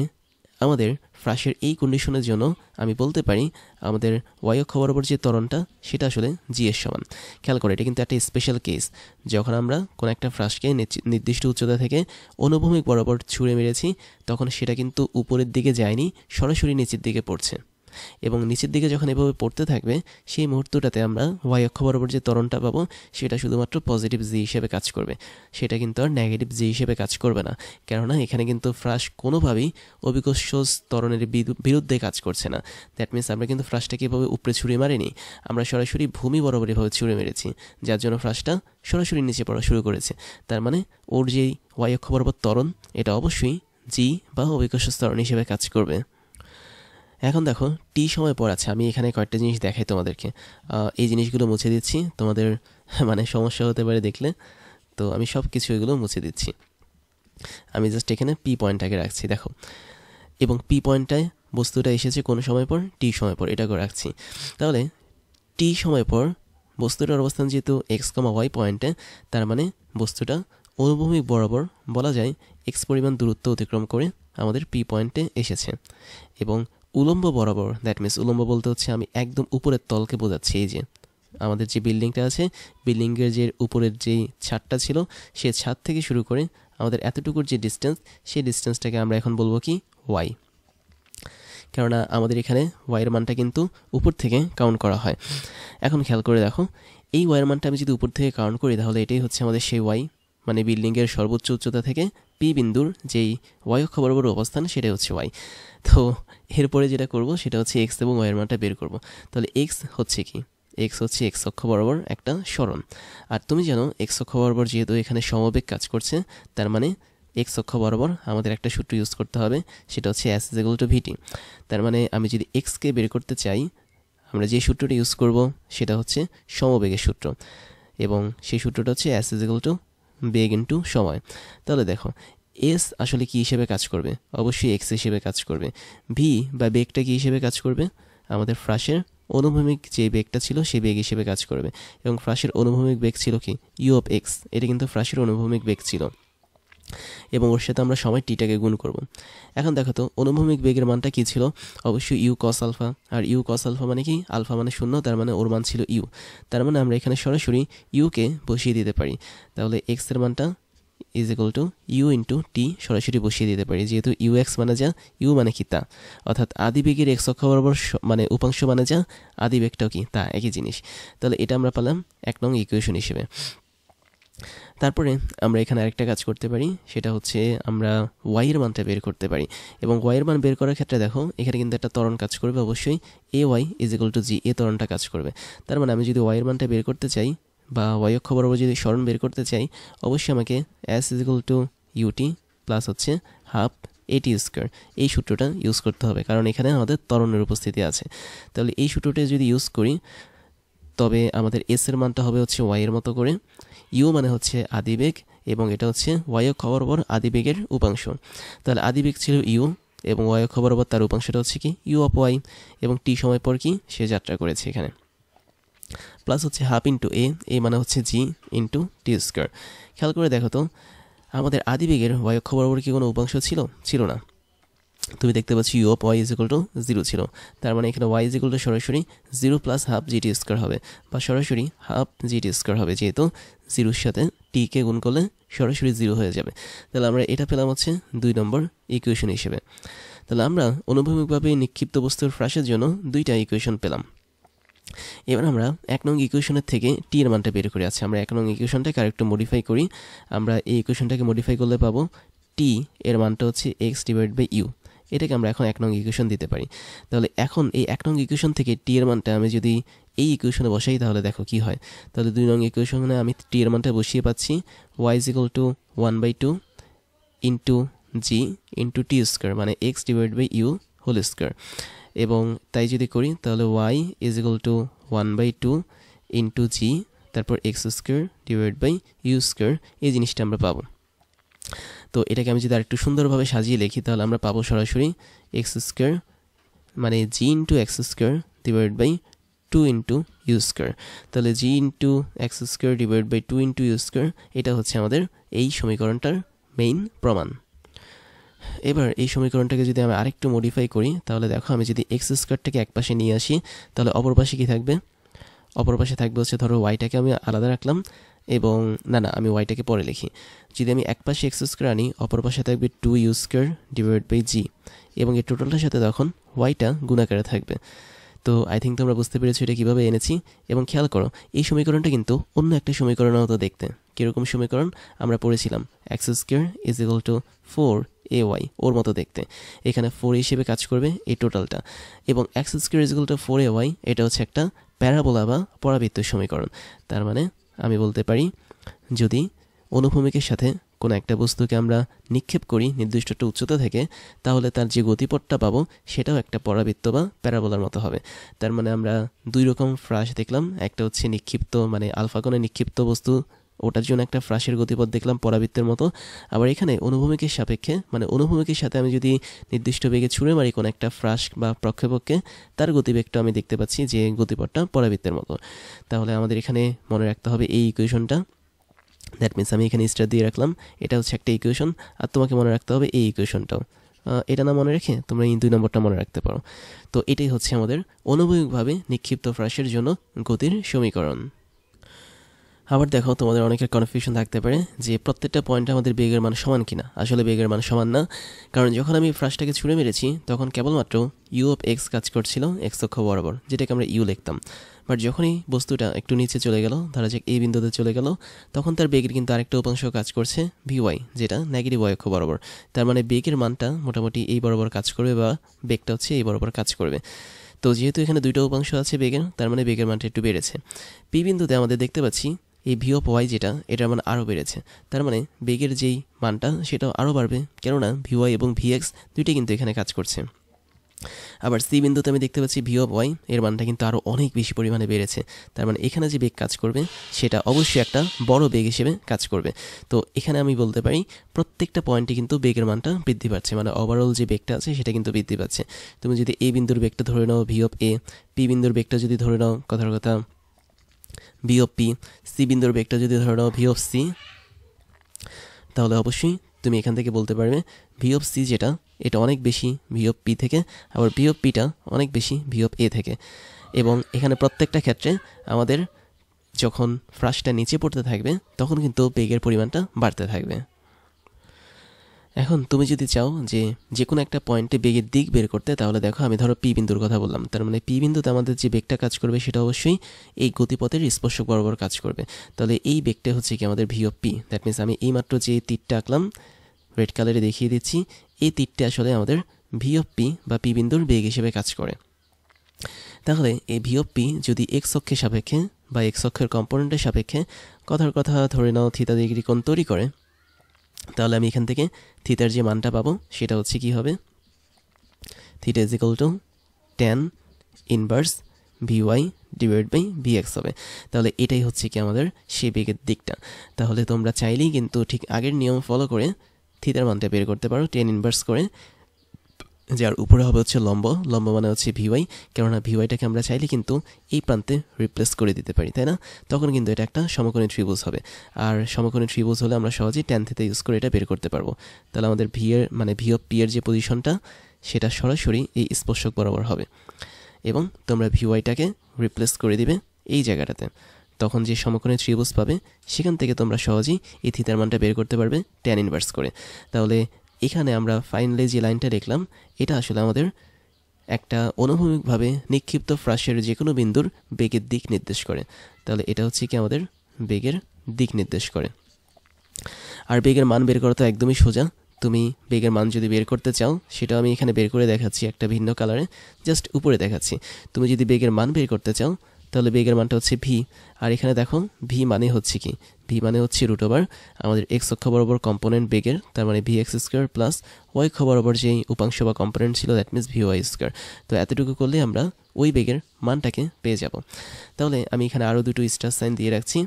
আমাদের ফ্রাশের এই কন্ডিশনের জন্য আমি বলতে পারি আমাদের ওয়াই অক্ষ বরাবর যে ত্বরণটা সেটা আসলে জি এর সমান। খেয়াল করে, এটা কিন্তু একটা স্পেশাল কেস। যখন আমরা কোনো একটা ফ্রাশকে নির্দিষ্ট উচ্চতা থেকে অনুভূমিক বরাবর ছুঁড়ে মেরেছি, তখন সেটা কিন্তু উপরের দিকে যায়নি, সরাসরি নিচের দিকে পড়ছে, এবং নিচের দিকে যখন এভাবে পড়তে থাকবে সেই মুহূর্তটাতে আমরা ওয়াই অক্ষ বরাবর যে ত্বরণটা পাবো সেটা শুধুমাত্র পজিটিভ জি হিসেবে কাজ করবে, সেটা কিন্তু আর নেগেটিভ জি হিসেবে কাজ করবে না। কেননা এখানে কিন্তু ফ্রাশ কোনোভাবেই অভিকর্ষ ত্বরণের বিরুদ্ধে কাজ করছে না। দ্যাট মিনস আমরা কিন্তু ফ্রাশটাকে এভাবে উপরে ছুঁড়ে মারিনি, আমরা সরাসরি ভূমি বরাবর এভাবে ছুঁড়ে মেরেছি, যার জন্য ফ্রাশটা সরাসরি নিচে পড়া শুরু করেছে। তার মানে ওর যেই ওয়াই অক্ষ বরাবর ত্বরণ এটা অবশ্যই জি বা অভিকর্ষ ত্বরণ হিসেবে কাজ করবে। এখন দেখো টি সময় পর আছে, আমি এখানে কয়েকটা জিনিস দেখাই তোমাদেরকে। এই জিনিসগুলো মুছে দিচ্ছি, তোমাদের মানে সমস্যা হতে পারে দেখলে, তো আমি সব কিছু এগুলো মুছে দিচ্ছি। আমি জাস্ট এখানে পি পয়েন্টটাকে রাখছি, দেখো, এবং পি পয়েন্টটায় বস্তুটা এসেছে কোন সময় পর, টি সময় পর, এটাকে রাখছি। তাহলে টি সময় পর বস্তুটার অবস্থান যেহেতু এক্স কমা ওয়াই পয়েন্টে, তার মানে বস্তুটা অনুভূমিক বরাবর বলা যায় এক্স পরিমাণ দূরত্ব অতিক্রম করে আমাদের পি পয়েন্টে এসেছে, এবং উলম্ব বরাবর, দ্যাট মিনস উলম্ব বলতে হচ্ছে আমি একদম উপরের তলকে বোঝাচ্ছি। এই যে আমাদের যে বিল্ডিংটা আছে, বিল্ডিংয়ের যে উপরের যেই ছাদটা ছিল, সে ছাদ থেকে শুরু করে আমাদের এতটুকুর যে ডিস্টেন্স, সেই ডিস্টেন্সটাকে আমরা এখন বলবো কি ওয়াই, কেননা আমাদের এখানে ওয়াইয়ের মানটা কিন্তু উপর থেকে কাউন্ট করা হয়। এখন খেয়াল করে দেখো, এই ওয়াইয়ের মানটা আমি যদি উপর থেকে কাউন্ট করি, তাহলে এটাই হচ্ছে আমাদের সেই ওয়াই, মানে বিল্ডিংয়ের সর্বোচ্চ উচ্চতা থেকে পি বিন্দুর যেই ওয়াই অক্ষ বরাবর অবস্থান সেটাই হচ্ছে ওয়াই। তো এরপরে যেটা করব সেটা হচ্ছে এক্স এবং ওয়াইয়ের মানটা বের করব। তাহলে এক্স হচ্ছে কি, এক্স হচ্ছে এক্স অক্ষ বরাবর একটা সরণ, আর তুমি জানো এক্স অক্ষ বরাবর যেহেতু এখানে সমবেগ কাজ করছে, তার মানে এক্স অক্ষ বরাবর আমাদের একটা সূত্র ইউজ করতে হবে, সেটা হচ্ছে এস ইজ ইকুয়াল টু ভিটি। তার মানে আমি যদি এক্সকে বের করতে চাই, আমরা যে সূত্রটা ইউজ করব সেটা হচ্ছে সমবেগের সূত্র, এবং সেই সূত্রটা হচ্ছে S is equal two beg into সময়। তাহলে দেখো এস আসলে কি হিসেবে কাজ করবে, অবশ্যই এক্স হিসেবে কাজ করবে। ভি বা বেগটা কি হিসেবে কাজ করবে, আমাদের ফ্রাশের অনুভূমিক যে বেগটা ছিল সেই বেগ হিসেবে কাজ করবে, এবং ফ্রাশের অনুভূমিক বেগ ছিল কি ইউ অফ এক্স, এটা কিন্তু ফ্রাশের অনুভূমিক বেগ ছিল, এবং ওর সাথে আমরা সময় টিটাকে গুণ করব। এখন দেখো তো অনুভূমিক বেগের মানটা কী ছিল, অবশ্যই ইউ কস আলফা, আর ইউ কস আলফা মানে কি, আলফা মানে 0, তার মানে ওর মান ছিল ইউ। তার মানে আমরা এখানে সরাসরি ইউকে বসিয়ে দিতে পারি, তাহলে এক্সের মানটা is equal to u into t সরাসরি বসিয়ে দিতে পারি, যেহেতু ইউ এক্স মানে যা, ইউ মানে কি তা, অর্থাৎ আদিবেগের এক্স অক্ষ বরাবর মানে উপাংশ মানে যা, আদিবেগটাও কি তা, একই জিনিস। তাহলে এটা আমরা পেলাম 1 নং ইকুয়েশন হিসেবে। তারপরে আমরা এখানে আরেকটা কাজ করতে পারি, সেটা হচ্ছে আমরা ওয়াইয়ের মানটা বের করতে পারি, এবং ওয়াইয়ের মান বের করার ক্ষেত্রে দেখো এখানে কিন্তু একটা ত্বরণ কাজ করবে, অবশ্যই A Y is equal two জি, এ ত্বরণটা কাজ করবে। তার মানে আমি যদি ওয়াইয়ের মানটা বের করতে চাই বা ওয়াই অক্ষ বরাবর যদি সরণ বের করতে চাই, অবশ্যই আমাকে S is equal to U T plus হচ্ছে হাফ এটি স্কোয়ার, এই সূত্রটা ইউজ করতে হবে, কারণ এখানে আমাদের ত্বরণের উপস্থিতি আছে। তাহলে এই সূত্রটা যদি ইউজ করি, তবে আমাদের এস এর মানটা হবে হচ্ছে ওয়াইয়ের মতো করে, ইউ মানে হচ্ছে আদিবেগ, এবং এটা হচ্ছে ওয়াই অক্ষ বরাবর আদিবেগের উপাংশ। তাহলে আদিবেগ ছিল ইউ, এবং ওয়াই অক্ষ বরাবর তার উপাংশটা হচ্ছে কি ইউ অফ ওয়াই, এবং টি সময় পর কি সে যাত্রা করেছে এখানে, প্লাস হচ্ছে হাফ ইন্টু এ মানে হচ্ছে জি ইন্টু টি স্কোয়ার। খেয়াল করে দেখো তো আমাদের আদিবেগের ওয়াই অক্ষ বরাবর কি কোনো উপাংশ ছিল না, তুমি দেখতে পাচ্ছ U of Y is equal to 0 ছিল, তার মানে এখানে ওয়াই ইজ ইকুয়াল টু সরাসরি 0 প্লাস হাফ জিটি স্কোয়ার হবে, বা সরাসরি হাফ জিটি স্কোয়ার হবে, যেহেতু 0-র সাথে টিকে গুণ করলে সরাসরি 0 হয়ে যাবে। তাহলে আমরা এটা পেলাম হচ্ছে 2 নম্বর ইকুয়েশন হিসেবে। তাহলে আমরা অনুভূমিকভাবে নিক্ষিপ্ত বস্তুর ফ্রাশের জন্য 2টা ইকুয়েশন পেলাম। এবার আমরা 1 নং ইকুয়েশনের থেকে টি এর মানটা বের করে, আছে আমরা 1 নং ইকুয়েশনটাকে আরেকটু মডিফাই করি, আমরা এই ইকুয়েশনটাকে মডিফাই করলে পাবো টি এর মানটা হচ্ছে এক্স ডিভাইড বাই ইউ, এটাকে আমরা এখন 1 নং ইকুয়েশন দিতে পারি। তাহলে এখন এই 1 নং ইকুয়েশন থেকে টি এর মানটা আমি যদি এই ইকুয়েশনে বসাই, তাহলে দেখো কি হয়। তাহলে 2 নং ইকুয়েশনে আমি টি এর মানটা বসিয়ে পাচ্ছি y = 1/2 into G into T square, মানে X divide by U whole square. এবং তাই যদি করি তাহলে y = 1/2 ইন্টু জি, তারপর X square divide by U square, এই জিনিসটা আমরা পাবো। তো এটাকে আমি যদি আরেকটু সুন্দরভাবে সাজিয়ে লিখি তাহলে আমরা পাবো সরাসরি এক্স স্কোয়ার মানে g into x square divide by 2 into you square. তাহলে g into x square divide by 2 into you square, এটা হচ্ছে আমাদের এই সমীকরণটার মেইন প্রমাণ। এবার এই সমীকরণটাকে যদি আমি আরেকটু মডিফাই করি তাহলে দেখো, আমি যদি এক্স স্কোয়ারটাকে এক পাশে নিয়ে আসি তাহলে অপর পাশে কী থাকবে? অপর পাশে থাকবে হচ্ছে, ধরো ওয়াইটাকে আমি আলাদা রাখলাম, এবং না আমি ওয়াইটাকে পরে লিখি। যদি আমি এক পাশে এক্স স্কোয়ার আনি, অপর পাশে থাকবে 2 ইউ স্কোয়ার ডিভাইড বাই জি, এবং এই টোটালটার সাথে তখন ওয়াইটা গুণাকারে থাকবে। তো আই থিঙ্ক তোমরা বুঝতে পেরেছো এটা কীভাবে এনেছি। এবং খেয়াল করো, এই সমীকরণটা কিন্তু অন্য একটা সমীকরণের মতো দেখতে। কীরকম সমীকরণ? আমরা পড়েছিলাম এক্স স্কোয়ার = 4ay, ওর মতো দেখতে। এখানে 4 হিসেবে কাজ করবে এই টোটালটা, এবং এক্স স্কোয়ার = 4ay, এটা হচ্ছে একটা প্যারাবোলা বা পরাবৃত্ত সমীকরণ। তার মানে আমি বলতে পারি, যদি অনুভূমিকের সাথে কোনো একটা বস্তুকে আমরা নিক্ষেপ করি নির্দিষ্ট একটা উচ্চতা থেকে, তাহলে তার যে গতিপথটা পাবো সেটাও একটা পরাবৃত্ত বা প্যারাবোলার মতো হবে। তার মানে আমরা 2 রকম ফ্রাস দেখলাম। একটা হচ্ছে নিক্ষিপ্ত, মানে আলফা কোণে নিক্ষিপ্ত বস্তু, ওটার জন্য একটা ফ্রাসের গতিপথ দেখলাম পরাবৃত্তের মতো। আবার এখানে অনুভূমিকের সাপেক্ষে, মানে অনুভূমিকের সাথে আমি যদি নির্দিষ্ট বেগে ছুঁড়ে মারি কোনো একটা ফ্রাস বা প্রক্ষেপককে, তার গতিবেগটা আমি দেখতে পাচ্ছি যে গতিপথটা পরাবৃত্তের মতো। তাহলে আমাদের এখানে মনে রাখতে হবে এই ইকুয়েশনটা। দ্যাট মিনস আমি এখানে স্টার দিয়ে রাখলাম, এটা হচ্ছে একটা ইকুয়েশন। আর তোমাকে মনে রাখতে হবে এই ইকুয়েশনটাও। এটা না মনে রেখে তোমরা এই 2 নম্বরটা মনে রাখতে পারো। তো এটাই হচ্ছে আমাদের অনুভূমিকভাবে নিক্ষিপ্ত ফ্রাসের জন্য গতির সমীকরণ। আবার দেখো, তোমাদের অনেকের কনফিউশন থাকতে পারে যে প্রত্যেকটা পয়েন্টে আমাদের বেগের মান সমান কিনা। আসলে বেগের মান সমান না, কারণ যখন আমি ফ্রাসটাকে ছুঁড়ে মেরেছি তখন কেবলমাত্র ইউ অফ এক্স কাজ করছিল এক্স অক্ষ বরাবর, যেটাকে আমরা ইউ লিখতাম। বাট যখনই বস্তুটা একটু নিচে চলে গেল, ধরা যাক এই বিন্দুতে চলে গেল, তখন তার বেগের কিন্তু আরেকটা উপাংশ কাজ করছে ভিওয়াই, যেটা নেগেটিভ ওয়াই অক্ষ বরাবর। তার মানে বেগের মানটা মোটামুটি এই বরাবর কাজ করবে, বা বেগটা হচ্ছে এই বরাবর কাজ করবে। তো যেহেতু এখানে 2টা উপাংশ আছে বেগের, তার মানে বেগের মানটা একটু বেড়েছে। পি বিন্দুতে আমাদের দেখতে পাচ্ছি এই ভি অফ ওয়াই যেটা, এটার মান আরও বেড়েছে। তার মানে বেগের যেই মানটা সেটাও আরও বাড়বে, কেননা ভি ওয়াই এবং ভি এক্স দুইটাই কিন্তু এখানে কাজ করছে। আবার সি বিন্দুতে আমি দেখতে পাচ্ছি ভি অফ ওয়াই, এর মানটা কিন্তু আরও অনেক বেশি পরিমাণে বেড়েছে। তার মানে এখানে যে বেগ কাজ করবে সেটা অবশ্যই একটা বড় বেগ হিসেবে কাজ করবে। তো এখানে আমি বলতে পারি প্রত্যেকটা পয়েন্টে কিন্তু বেগের মানটা বৃদ্ধি পাচ্ছে, মানে ওভারঅল যে বেগটা আছে সেটা কিন্তু বৃদ্ধি পাচ্ছে। তুমি যদি এই বিন্দুর বেগটা ধরে নাও ভি অফ এ, পি বিন্দুর বেগটা যদি ধরে নাও কথার কথা ভি অফ পি, সি বিন্দুর বেগটা যদি ধরে নাও ভি অফ সি, তাহলে অবশ্যই তুমি এখান থেকে বলতে পারবে ভি অফ সি যেটা, এটা অনেক বেশি ভি অফ পি থেকে, আবার ভি অফ পিটা অনেক বেশি ভি অফ এ থেকে। এবং এখানে প্রত্যেকটা ক্ষেত্রে আমাদের যখন ফ্রাসটা নিচে পড়তে থাকবে তখন কিন্তু বেগের পরিমাণটা বাড়তে থাকবে। এখন তুমি যদি চাও যে কোনো একটা পয়েন্টে বেগের দিক বের করতে, তাহলে দেখো আমি ধরো পি বিন্দুর কথা বললাম। তার মানে পি বিন্দুতে আমাদের যে বেগটা কাজ করবে সেটা অবশ্যই এই গতিপথের স্পর্শক বরাবর কাজ করবে। তাহলে এই বেগটা হচ্ছে কি আমাদের V of P. That means আমি এইমাত্র যে তীরটা আঁকলাম রেড কালারে দেখিয়ে দিচ্ছি, এই তীরটা আসলে আমাদের ভি অফ পি বা পি বিন্দুর বেগ হিসেবে কাজ করে। তাহলে এই ভি অফ পি যদি এক্স অক্ষের সাপেক্ষে বা এক্স অক্ষের কম্পোনেন্টের সাপেক্ষে কথার কথা ধরে নাও থিটা ডিগ্রি কোণ তৈরি করে, তাহলে আমি এখান থেকে থিটার যে মানটা পাবো সেটা হচ্ছে কি হবে, theta = tan inverse V Y divide by V X হবে। তাহলে এটাই হচ্ছে কি আমাদের সেই বেগের দিকটা। তাহলে তোমরা চাইলেই কিন্তু ঠিক আগের নিয়ম ফলো করে থিটার মানটা বের করতে পারো tan ইনভার্স করে, যার উপরে হবে হচ্ছে লম্ব, লম্ব মানে হচ্ছে ভিওয়াই। কেননা ভিওয়াইটাকে আমরা চাইলে কিন্তু এই প্রান্তে রিপ্লেস করে দিতে পারি, তাই না? তখন কিন্তু এটা একটা সমকোণী ত্রিভুজ হবে। আর সমকোণী ত্রিভুজ হলে আমরা সহজেই tan থিটা ইউজ করে এটা বের করতে পারবো। তাহলে আমাদের ভি এর মানে ভি অফ পি এর যে পজিশনটা সেটা সরাসরি এই স্পর্শক বরাবর হবে, এবং তোমরা ভিওয়াইটাকে রিপ্লেস করে দিবে এই জায়গাটাতে। তখন যে সমকোণী ত্রিভুজ পাবে সেখান থেকে তোমরা সহজেই এই থিটার মানটা বের করতে পারবে tan ইনভার্স করে। তাহলে এখানে আমরা ফাইনালি যে লাইনটা দেখলাম এটা আসলে আমাদের একটা অনুভূমিকভাবে নিক্ষিপ্ত ফ্রাসের যে কোনো বিন্দুর বেগের দিক নির্দেশ করে। তাহলে এটা হচ্ছে কি আমাদের বেগের দিক নির্দেশ করে। আর বেগের মান বের করা তো একদমই সোজা। তুমি বেগের মান যদি বের করতে চাও সেটা আমি এখানে বের করে দেখাচ্ছি একটা ভিন্ন কালারে, জাস্ট উপরে দেখাচ্ছি। তুমি যদি বেগের মান বের করতে চাও তাহলে বেগের মানটা হচ্ছে ভি। আর এখানে দেখো ভি মানে হচ্ছে কি, ভি মানে হচ্ছে রুট ওভার আমাদের এক্স অক্ষ বরাবর কম্পোনেন্ট বেগের, তার মানে V X square plus Y অক্ষ বরাবর যেই উপাংশ বা কম্পোনেন্ট ছিল that means V Y square. তো এতটুকু করলে আমরা ওই বেগের মানটাকে পেয়ে যাব। তাহলে আমি এখানে আরও দুটো স্টার সাইন দিয়ে রাখছি।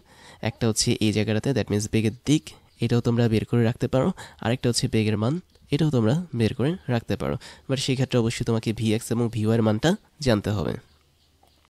একটা হচ্ছে এই জায়গাটাতে দ্যাট মিনস বেগের দিক, এটাও তোমরা বের করে রাখতে পারো। আরেকটা হচ্ছে বেগের মান, এটাও তোমরা বের করে রাখতে পারো। বাট সেই ক্ষেত্রে অবশ্যই তোমাকে ভি এক্স এবং ভি ওয়াইয়ের মানটা জানতে হবে।